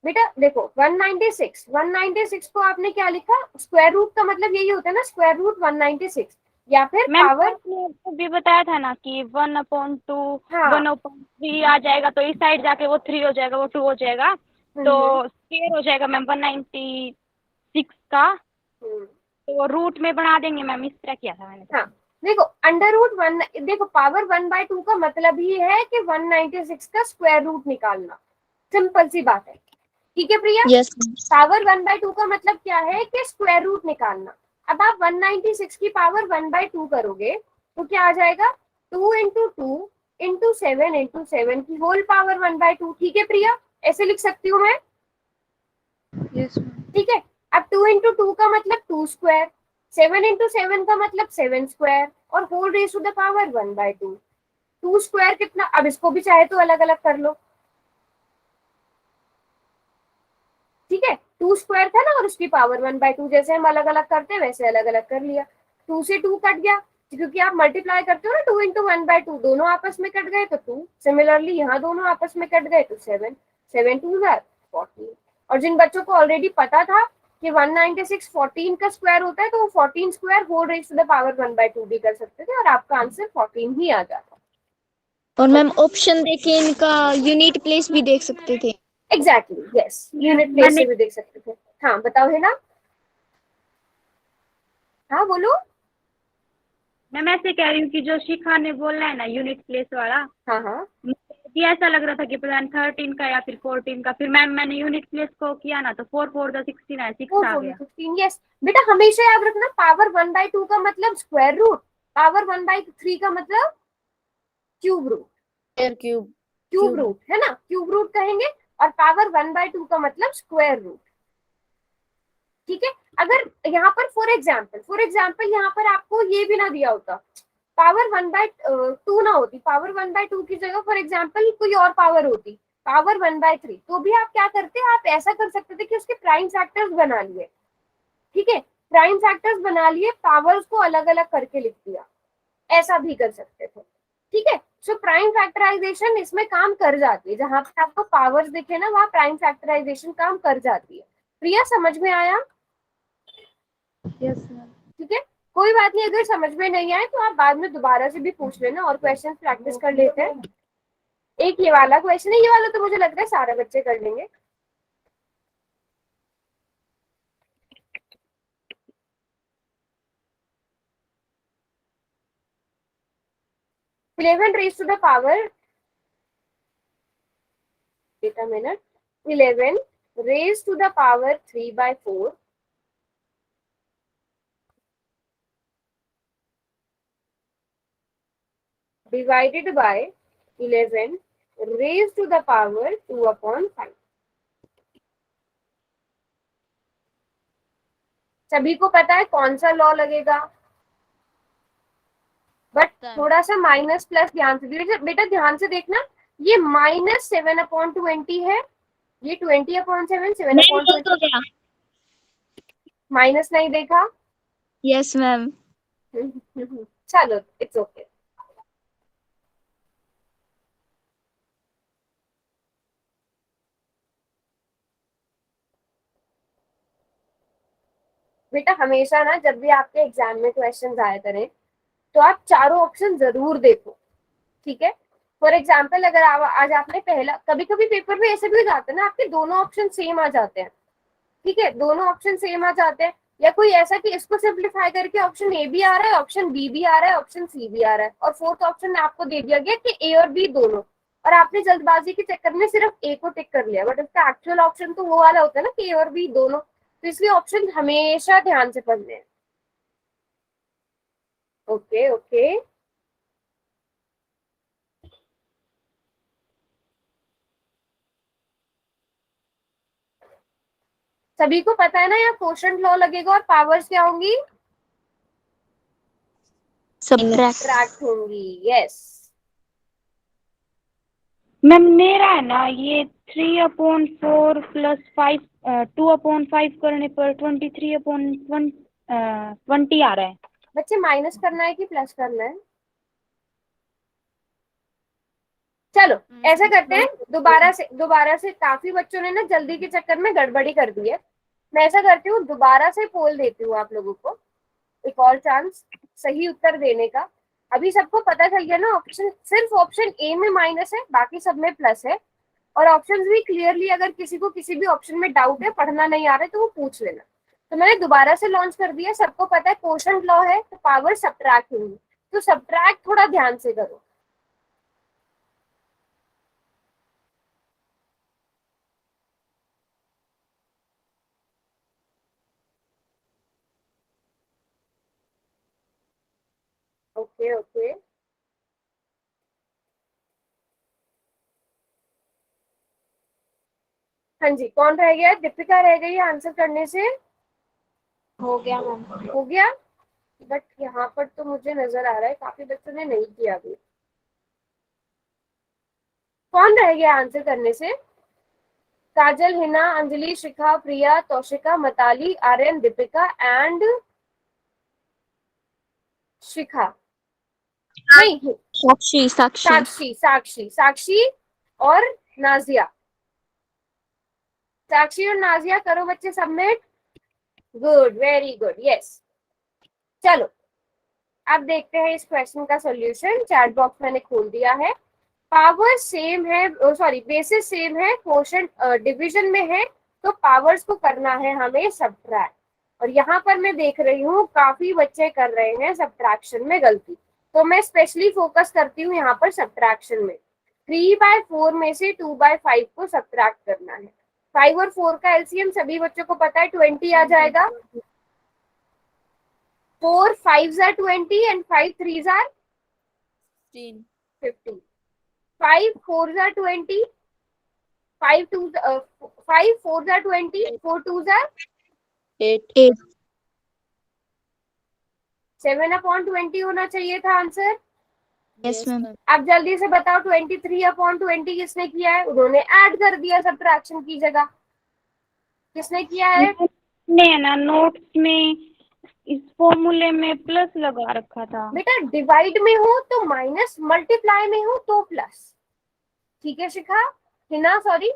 बेटा देखो 196 को आपने क्या लिखा? स्क्वायर रूट का मतलब यही होता है ना, स्क्वायर रूट 196, या फिर मैम पावर। आपने आपको भी बताया था ना कि 1/2 हाँ 1/3 आ जाएगा, तो इस साइड जाके वो 3 हो जाएगा, वो 2 हो जाएगा, तो स्क्वायर हो जाएगा मैम 196 का, हम्म। तो रूट में बना देंगे मैम, इस तरह किया था मैंने। हाँ देखो अंडर रूट 1, देखो पावर 1/2 का मतलब ही है कि 196 का स्क्वायर रूट निकालना, सिंपल सी बात है। ठीक है प्रिया? यस पावर 1/2 का मतलब क्या है कि स्क्वायर रूट निकालना। अब आप 196 की पावर 1/2 करोगे तो क्या आ जाएगा? 2 इंटू 2 इंटू 7 इंटू 7 की होल पावर 1/2। ठीक है प्रिया, ऐसे लिख सकती हूँ मैं? Yes ma'am. ठीक है। अब 2 इंटू 2 का मतलब 2 स्क्वायर, 7 इंटू 7 का मतलब 7 स्क्वायर, और whole raise to the power 1/2। 2 square कितना? अब इसको भी चाहे तो अलग अलग कर लो। ठीक है, 2 स्क्वायर था ना, और उसकी पावर 1/2, जैसे हम अलग अलग करते हैं वैसे अलग अलग कर लिया। 2 से 2 कट गया, क्योंकि आप मल्टीप्लाई करते हो ना, 2 इंटू 1/2, दोनों आपस में कट गए तो 2। सिमिलरली यहाँ दोनों आपस में कट गए तो 7, 7 2 जार, 14। और जिन बच्चों को ऑलरेडी पता था कि 196 14 का स्क्वायर होता है तो वो 14 square whole raise to the power 1/2 भी कर सकते थे और आपका आंसर 14 ही आ जाता। और मैम ऑप्शन देके इनका यूनिट प्लेस भी देख सकते थे। एग्जैक्टली यस, यूनिट प्लेस से भी देख सकते थे। हाँ बताओ है ना, हाँ बोलो। मैं ऐसे कह रही हूँ कि जो शिखा ने बोला है ना यूनिट प्लेस वाला, हाँ हाँ मुझे ऐसा लग रहा था कि पता नहीं 13 का या फिर 14 का, फिर मैंने यूनिट प्लेस को किया ना तो 4 4 द 16 है, 6 आ गया। 15 यस बेटा, हमेशा याद रखना पावर 1/2 का मतलब स्क्वायर रूट, पावर 1/3 का मतलब cube root. Square cube cube root है ना, क्यूब रूट कहेंगे, और पावर 1/2 का मतलब स्क्वायर रूट। ठीक है, अगर यहाँ पर फॉर एग्जाम्पल यहाँ पर आपको ये भी ना दिया होता, पावर 1/2 ना होती, पावर 1/2 की जगह फॉर एग्जाम्पल कोई और पावर होती, पावर 1/3, तो भी आप क्या करते, आप ऐसा कर सकते थे कि उसके प्राइम फैक्टर्स बना लिए। ठीक है, प्राइम फैक्टर्स बना लिए, पावर्स को अलग अलग करके लिख दिया, ऐसा भी कर सकते थे। ठीक है, सो प्राइम फैक्टराइजेशन इसमें काम कर जाती है, जहां पे आपको पावर्स दिखे ना वहां प्राइम फैक्टराइजेशन काम कर जाती है। प्रिया समझ में आया? Yes ma'am. ठीक है, कोई बात नहीं, अगर समझ में नहीं आए तो आप बाद में दोबारा से भी पूछ लेना और क्वेश्चन प्रैक्टिस कर लेते हैं। एक ये वाला क्वेश्चन है, ये वाला तो मुझे लगता है सारे बच्चे कर लेंगे। Eleven raise to the power, wait a minute, 11 raised to the power 3/4 divided by 11 raised to the power 2/5। सभी को पता है कौन सा लॉ लगेगा, बट थोड़ा सा माइनस प्लस ध्यान से दीजिए बेटा, ध्यान से देखना, ये -7/20 है, ये 20/7 7/20 माइनस नहीं देखा। Yes ma'am. चलो इट्स ओके। बेटा हमेशा ना जब भी आपके एग्जाम में क्वेश्चन आया करें तो आप चारों ऑप्शन जरूर देखो। ठीक है, फॉर एग्जाम्पल अगर आज आपने पहला, कभी कभी पेपर में ऐसे भी हो जाता है ना आपके दोनों ऑप्शन सेम आ जाते हैं। ठीक है, दोनों ऑप्शन सेम आ जाते हैं, या कोई ऐसा कि इसको सिंप्लीफाई करके ऑप्शन ए भी आ रहा है, ऑप्शन बी भी आ रहा है, ऑप्शन सी भी आ रहा है, और फोर्थ ऑप्शन में आपको दे दिया गया कि ए और बी दोनों, और आपने जल्दबाजी के चक्कर में सिर्फ ए को टिक कर लिया, बट उसका एक्चुअल ऑप्शन तो वो वाला होता है ना कि ए और बी दोनों। तो इसलिए ऑप्शन हमेशा ध्यान से पढ़ने हैं। ओके ओके, सभी को पता है ना यहाँ कोशेंट लॉ लगेगा और पावर्स क्या होंगी, सब्ट्रैक्ट होंगी। यस मैम मेरा है ना ये 3/4 + 5 2/5 करने पर 23/20 आ रहा है। बच्चे, माइनस करना है कि प्लस करना है? चलो ऐसा करते हैं, दोबारा से काफी बच्चों ने ना जल्दी के चक्कर में गड़बड़ी कर दी है। मैं ऐसा करती हूँ, दोबारा से पोल देती हूँ आप लोगों को एक और चांस सही उत्तर देने का। अभी सबको पता चल गया ना, ऑप्शन सिर्फ ऑप्शन ए में माइनस है, बाकी सब में प्लस है। और ऑप्शंस भी क्लियरली, अगर किसी को किसी भी ऑप्शन में डाउट है, पढ़ना नहीं आ रहा है, तो वो पूछ लेना। तो मैंने दोबारा से लॉन्च कर दिया, सबको पता है कोशेंट लॉ है तो पावर सब्ट्रैक्ट होगी, तो सब्ट्रैक्ट थोड़ा ध्यान से करो। ओके ओके, हाँ जी, कौन रह गया? दीपिका रह गई है आंसर करने से। हो गया मैम। हो गया, बट यहाँ पर तो मुझे नजर आ रहा है काफी बच्चों ने नहीं किया अभी। कौन रह गया आंसर करने से? काजल, हिना, अंजलि, शिखा, प्रिया, तौशिका, मताली, आर्यन, दीपिका एंड शिखा। नहीं, साक्षी और नाजिया। साक्षी और नाजिया करो बच्चे submit. Good, very good, yes. चलो अब देखते हैं इस क्वेश्चन का सॉल्यूशन। चैट बॉक्स मैंने खोल दिया है। पावर सेम है, सॉरी बेसिस सेम है, क्वोशंट डिवीजन में है, तो पावर्स को करना है हमें सब्ट्रैक्ट। और यहाँ पर मैं देख रही हूँ काफी बच्चे कर रहे हैं सब्ट्रैक्शन में गलती, तो मैं स्पेशली फोकस करती हूँ यहाँ पर सब्ट्रैक्शन में। 3/4 में से 2/5 को सब्ट्रैक्ट करना है। 5 और 4 का एलसीएम सभी बच्चों को पता है 20 आ जाएगा। 4 5s are 20 and 5 3s are 50. 5 4s are 20, 5 2s 5 4s are 20, 4 2s are 8 7/20 होना चाहिए था आंसर। Yes ma'am. अब जल्दी से बताओ 23/20 किसने किया है? उन्होंने ऐड कर दिया सब्ट्रैक्शन की जगह। किसने किया है? ने ना नोट्स में इस फॉर्मूले में प्लस लगा रखा था। बेटा डिवाइड में हो तो माइनस, मल्टीप्लाई में हो तो प्लस। ठीक है शिखा, हिना सॉरी,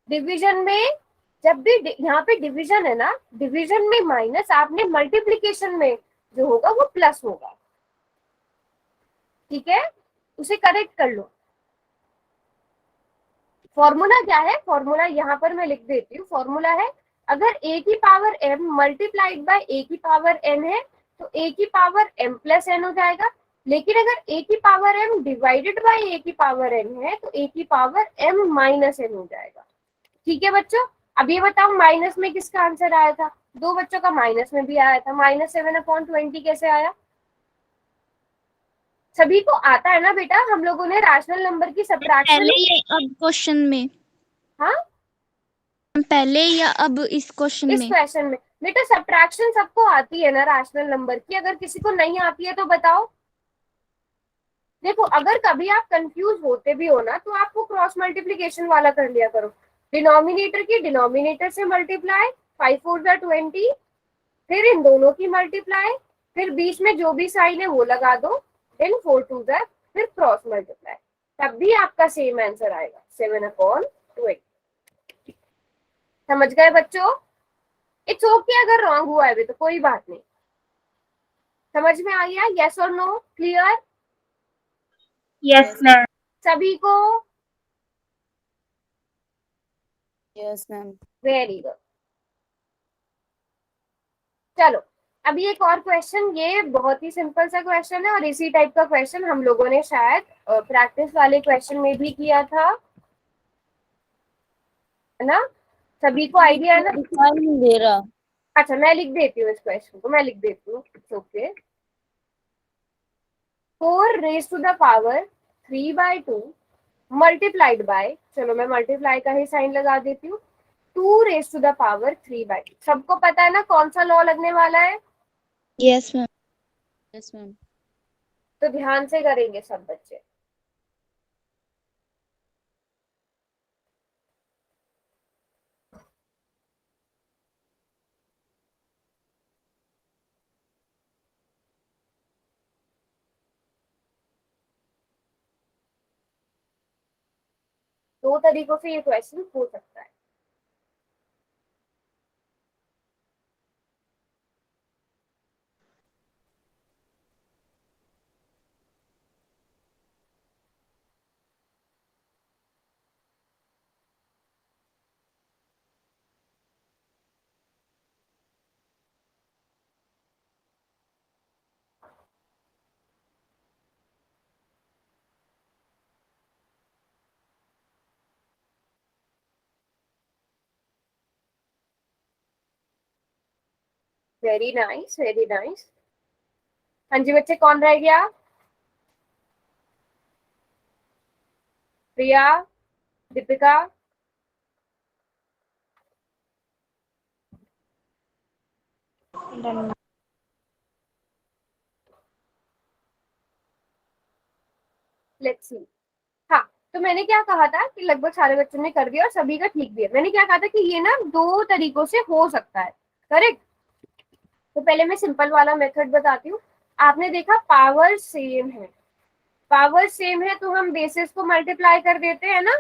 डिवीजन में जब भी यहाँ पे डिवीजन है ना, डिवीजन में माइनस, आपने मल्टीप्लिकेशन में जो होगा वो प्लस होगा। ठीक है, उसे करेक्ट कर लो। फॉर्मूला क्या है? फॉर्मूला यहाँ पर मैं लिख देती हूँ। फॉर्मूला है अगर a की power m multiplied by a की पावर n है तो a की पावर m प्लस n हो जाएगा। लेकिन अगर a की power m divided by a की पावर n है तो a की पावर m माइनस n हो जाएगा। ठीक है बच्चों, अब ये बताओ माइनस में किसका आंसर आया था? दो बच्चों का माइनस में भी आया था। -7/20 कैसे आया? सभी को आता है ना बेटा, हम लोगों ने रैशनल नंबर की सब्ट्रैक्शन पहले या अब क्वेश्चन में? हाँ पहले या अब इस क्वेश्चन इस में? क्वेश्चन में बेटा सब्ट्रैक्शन सबको आती है ना रैशनल नंबर की। अगर किसी को नहीं आती है तो बताओ। देखो अगर कभी आप कंफ्यूज होते भी हो ना तो आपको क्रॉस मल्टीप्लिकेशन वाला कर लिया करो। डिनोमिनेटर की डिनोमिनेटर से मल्टीप्लाई, 5 4 20, फिर इन दोनों की मल्टीप्लाई, फिर बीच में जो भी साइन है वो लगा दो, देन 4 2 फिर क्रॉस मल्टीप्लाई, तब भी आपका सेम आंसर आएगा 7/20। समझ गए बच्चों? इट्स ओके अगर रॉन्ग हुआ है तो कोई बात नहीं। समझ में आ गया? यस और नो? क्लियर? Yes ma'am. सभी को? Yes ma'am. Very good. चलो अभी एक और क्वेश्चन, ये बहुत ही सिंपल सा क्वेश्चन है और इसी टाइप का क्वेश्चन हम लोगों ने शायद प्रैक्टिस वाले क्वेश्चन में भी किया था, है ना? सभी को आइडिया है ना? दिखाई नहीं दे रहा। अच्छा मैं लिख देती हूँ इस क्वेश्चन को, मैं लिख देती हूँ। Okay, 4 raise to the power 3/2 multiplied by, चलो मैं मल्टीप्लाई का ही साइन लगा देती हूँ, 2 रेज टू द पावर 3/2। सबको पता है ना कौन सा लॉ लगने वाला है? Yes ma'am. Yes ma'am. तो ध्यान से करेंगे सब बच्चे। दो तरीकों से ये क्वेश्चन हो सकता है। Very nice, very nice. हाँ जी बच्चे, कौन रह गया? प्रिया, दीपिका, लेट्स सी। हाँ तो मैंने क्या कहा था कि लगभग सारे बच्चों ने कर दिया और सभी का ठीक भी है। मैंने क्या कहा था कि ये ना दो तरीकों से हो सकता है, करेक्ट? तो पहले मैं सिंपल वाला मेथड बताती हूँ। आपने देखा पावर सेम है, पावर सेम है तो हम बेसिस को मल्टीप्लाई कर देते हैं ना,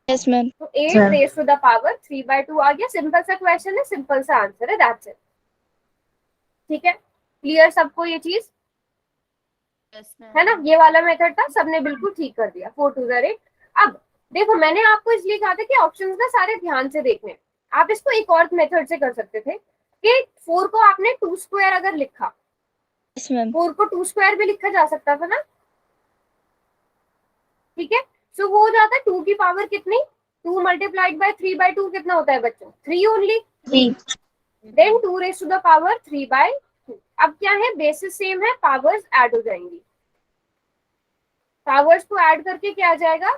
Yes, ma'am. तो 8 रेज टू द पावर 3/2 आ गया। सिंपल सा क्वेश्चन है, सिंपल सा आंसर है, दैट्स इट। ठीक है, क्लियर सबको ये चीज Yes, है ना? ma'am. ये वाला मेथड था, सबने बिल्कुल ठीक कर दिया। 4 2 8। अब देखो, मैंने आपको इसलिए कहा था कि ऑप्शंस ना सारे ध्यान से देखने। आप इसको एक और मेथड से कर सकते थे कि 4 को आपने 2 स्क्वायर अगर लिखा, Yes, ma'am. 4 को 2 स्क्वायर भी लिखा जा सकता था ना। ठीक है, सो वो हो जाता है 2 की पावर कितनी, 2 मल्टीप्लाइड बाय 3/2 कितना होता है बच्चों? 3 only. 3. Then 2 raise to the power 3/2। अब क्या है, बेसिस सेम है, पावर्स ऐड हो जाएंगी। पावर्स को ऐड करके क्या आ जाएगा,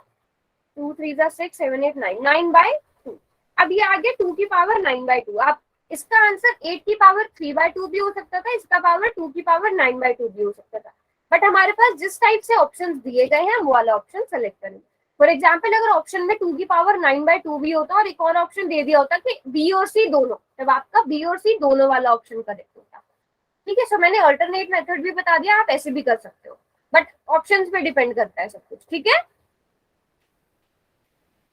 2 3 6 7 8 9, 9/2। अब ये आ गया 2 की पावर 9/2। आप इसका आंसर 8 की पावर 3/2 भी हो सकता था, इसका पावर 2 की पावर 9/2 भी हो सकता था। बट हमारे पास जिस टाइप से ऑप्शंस दिए गए हैं वो वाला ऑप्शन सेलेक्ट करेंगे। फॉर एग्जाम्पल, अगर ऑप्शन में 2 की पावर 9/2 भी होता और एक और ऑप्शन दे दिया होता कि बी और सी दोनों, तब आपका बी और सी दोनों वाला ऑप्शन करेक्ट होता। ठीक है, सो मैंने अल्टरनेट मेथड भी बता दिया, आप ऐसे भी कर सकते हो, बट ऑप्शंस पे डिपेंड करता है सब कुछ। ठीक है,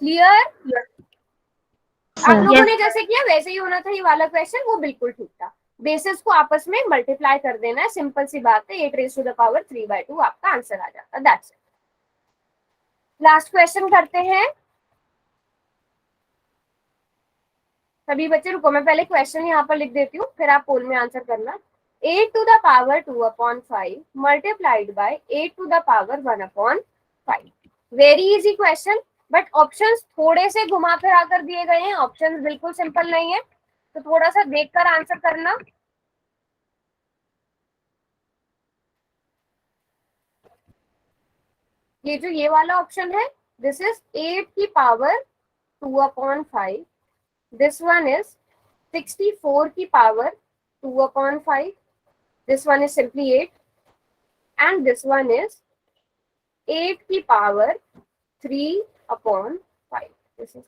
क्लियर? आप लोगों ने जैसे किया वैसे ही होना था ये वाला क्वेश्चन, वो बिल्कुल ठीक था। बेसिस को आपस में मल्टीप्लाई कर देना है, सिंपल सी बात है। 8 रेज टू द पावर 3/2 आपका आंसर आ जाता, दैट्स इट। लास्ट क्वेश्चन करते हैं सभी बच्चे। रुको, मैं पहले क्वेश्चन यहाँ पर लिख देती हूँ, फिर आप पोल में आंसर करना। 8 to the power 2/5 multiplied by 8 to the power 1/5। Very easy question, but options थोड़े से घुमा फिरा कर दिए गए हैं। ऑप्शंस बिल्कुल सिंपल नहीं है, तो थोड़ा सा देखकर आंसर करना। ये वाला ऑप्शन है, दिस इज 8 की पावर 2/5। दिस वन इज 64 की power 2/5। This one is simply 8 and this one is 8 की पावर 3/5। दिस इज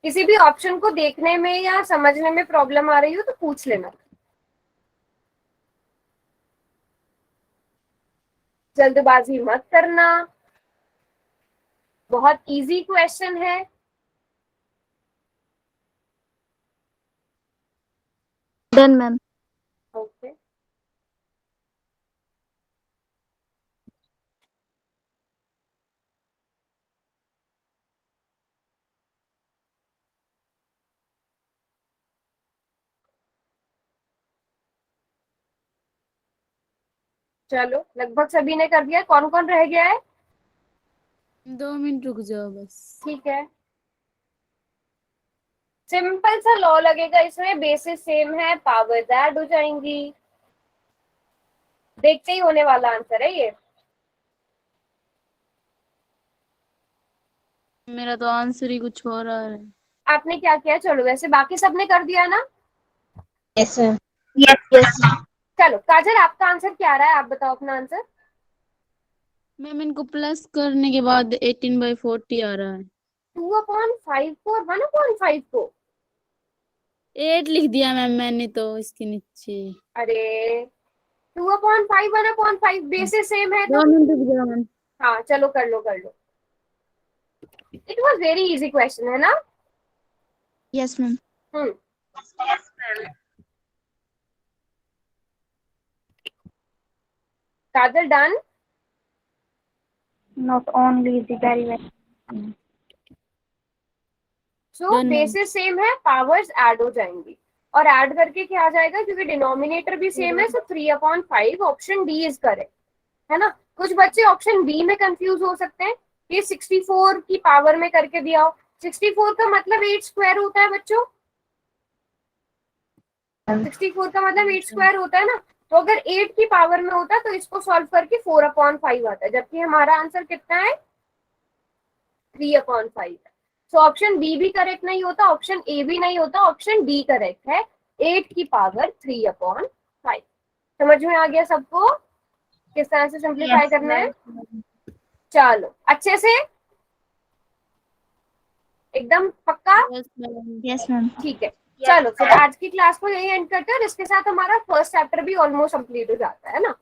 किसी भी ऑप्शन को देखने में या समझने में प्रॉब्लम आ रही हो तो पूछ लेना, जल्दबाजी मत करना। बहुत इजी क्वेश्चन है। Done, ma'am. ओके, चलो लगभग सभी ने कर दिया। कौन कौन रह गया है? 2 मिनट रुक जाओ बस। ठीक है, सिंपल सा लॉ लगेगा इसमें, बेसिस सेम है, पावर्स ऐड हो जाएंगी। देखते ही होने वाला आंसर है ये। मेरा तो आंसर ही कुछ हो रहा है। आपने क्या किया? चलो वैसे बाकी सबने कर दिया ना? Yes, ma'am. Yes. चलो काजल, आपका आंसर क्या आ रहा है? आप बताओ अपना आंसर। मैम इनको प्लस करने के बाद 18/40 आ रहा है। 2/5 को और 1/5 को? 8 लिख दिया मैम मैंने तो इसके नीचे। अरे 2/5 1/5 बेसिस सेम है तो 2 मिनट रुक जाओ मैम। हाँ चलो कर लो कर लो। It was very easy question, है ना? Yes, ma'am. Kajal done? Not only the derivation. So Done, ma'am. Basis same है, पावर्स ऐड हो जाएंगी और ऐड करके क्या आ जाएगा, क्योंकि डिनोमिनेटर भी सेम है, सो 3/5 ऑप्शन डी इज करेक्ट, है ना? कुछ बच्चे ऑप्शन बी में कंफ्यूज हो सकते हैं, ये 64 की पावर में करके दिया हो। 64 का मतलब 8 स्क्वायर होता है बच्चों। 64 का मतलब 8 स्क्वायर होता है ना, तो अगर 8 की पावर में होता तो इसको सॉल्व करके 4/5 आता है, जबकि हमारा आंसर कितना है? 3/5। सो ऑप्शन बी भी करेक्ट नहीं होता, ऑप्शन ए भी नहीं होता, ऑप्शन डी करेक्ट है, 8 की पावर 3/5। समझ में आ गया सबको किस तरह से सिंप्लीफाई करना है? चलो अच्छे से एकदम पक्का? Yes, ma'am. Yes, ma'am. ठीक है, चलो फिर आज की क्लास को यही एंड करते हैं और इसके साथ हमारा फर्स्ट चैप्टर भी ऑलमोस्ट कंप्लीट हो जाता है ना।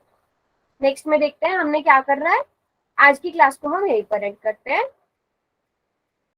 नेक्स्ट में देखते हैं हमने क्या करना है। आज की क्लास को हम यहीं पर एंड करते हैं।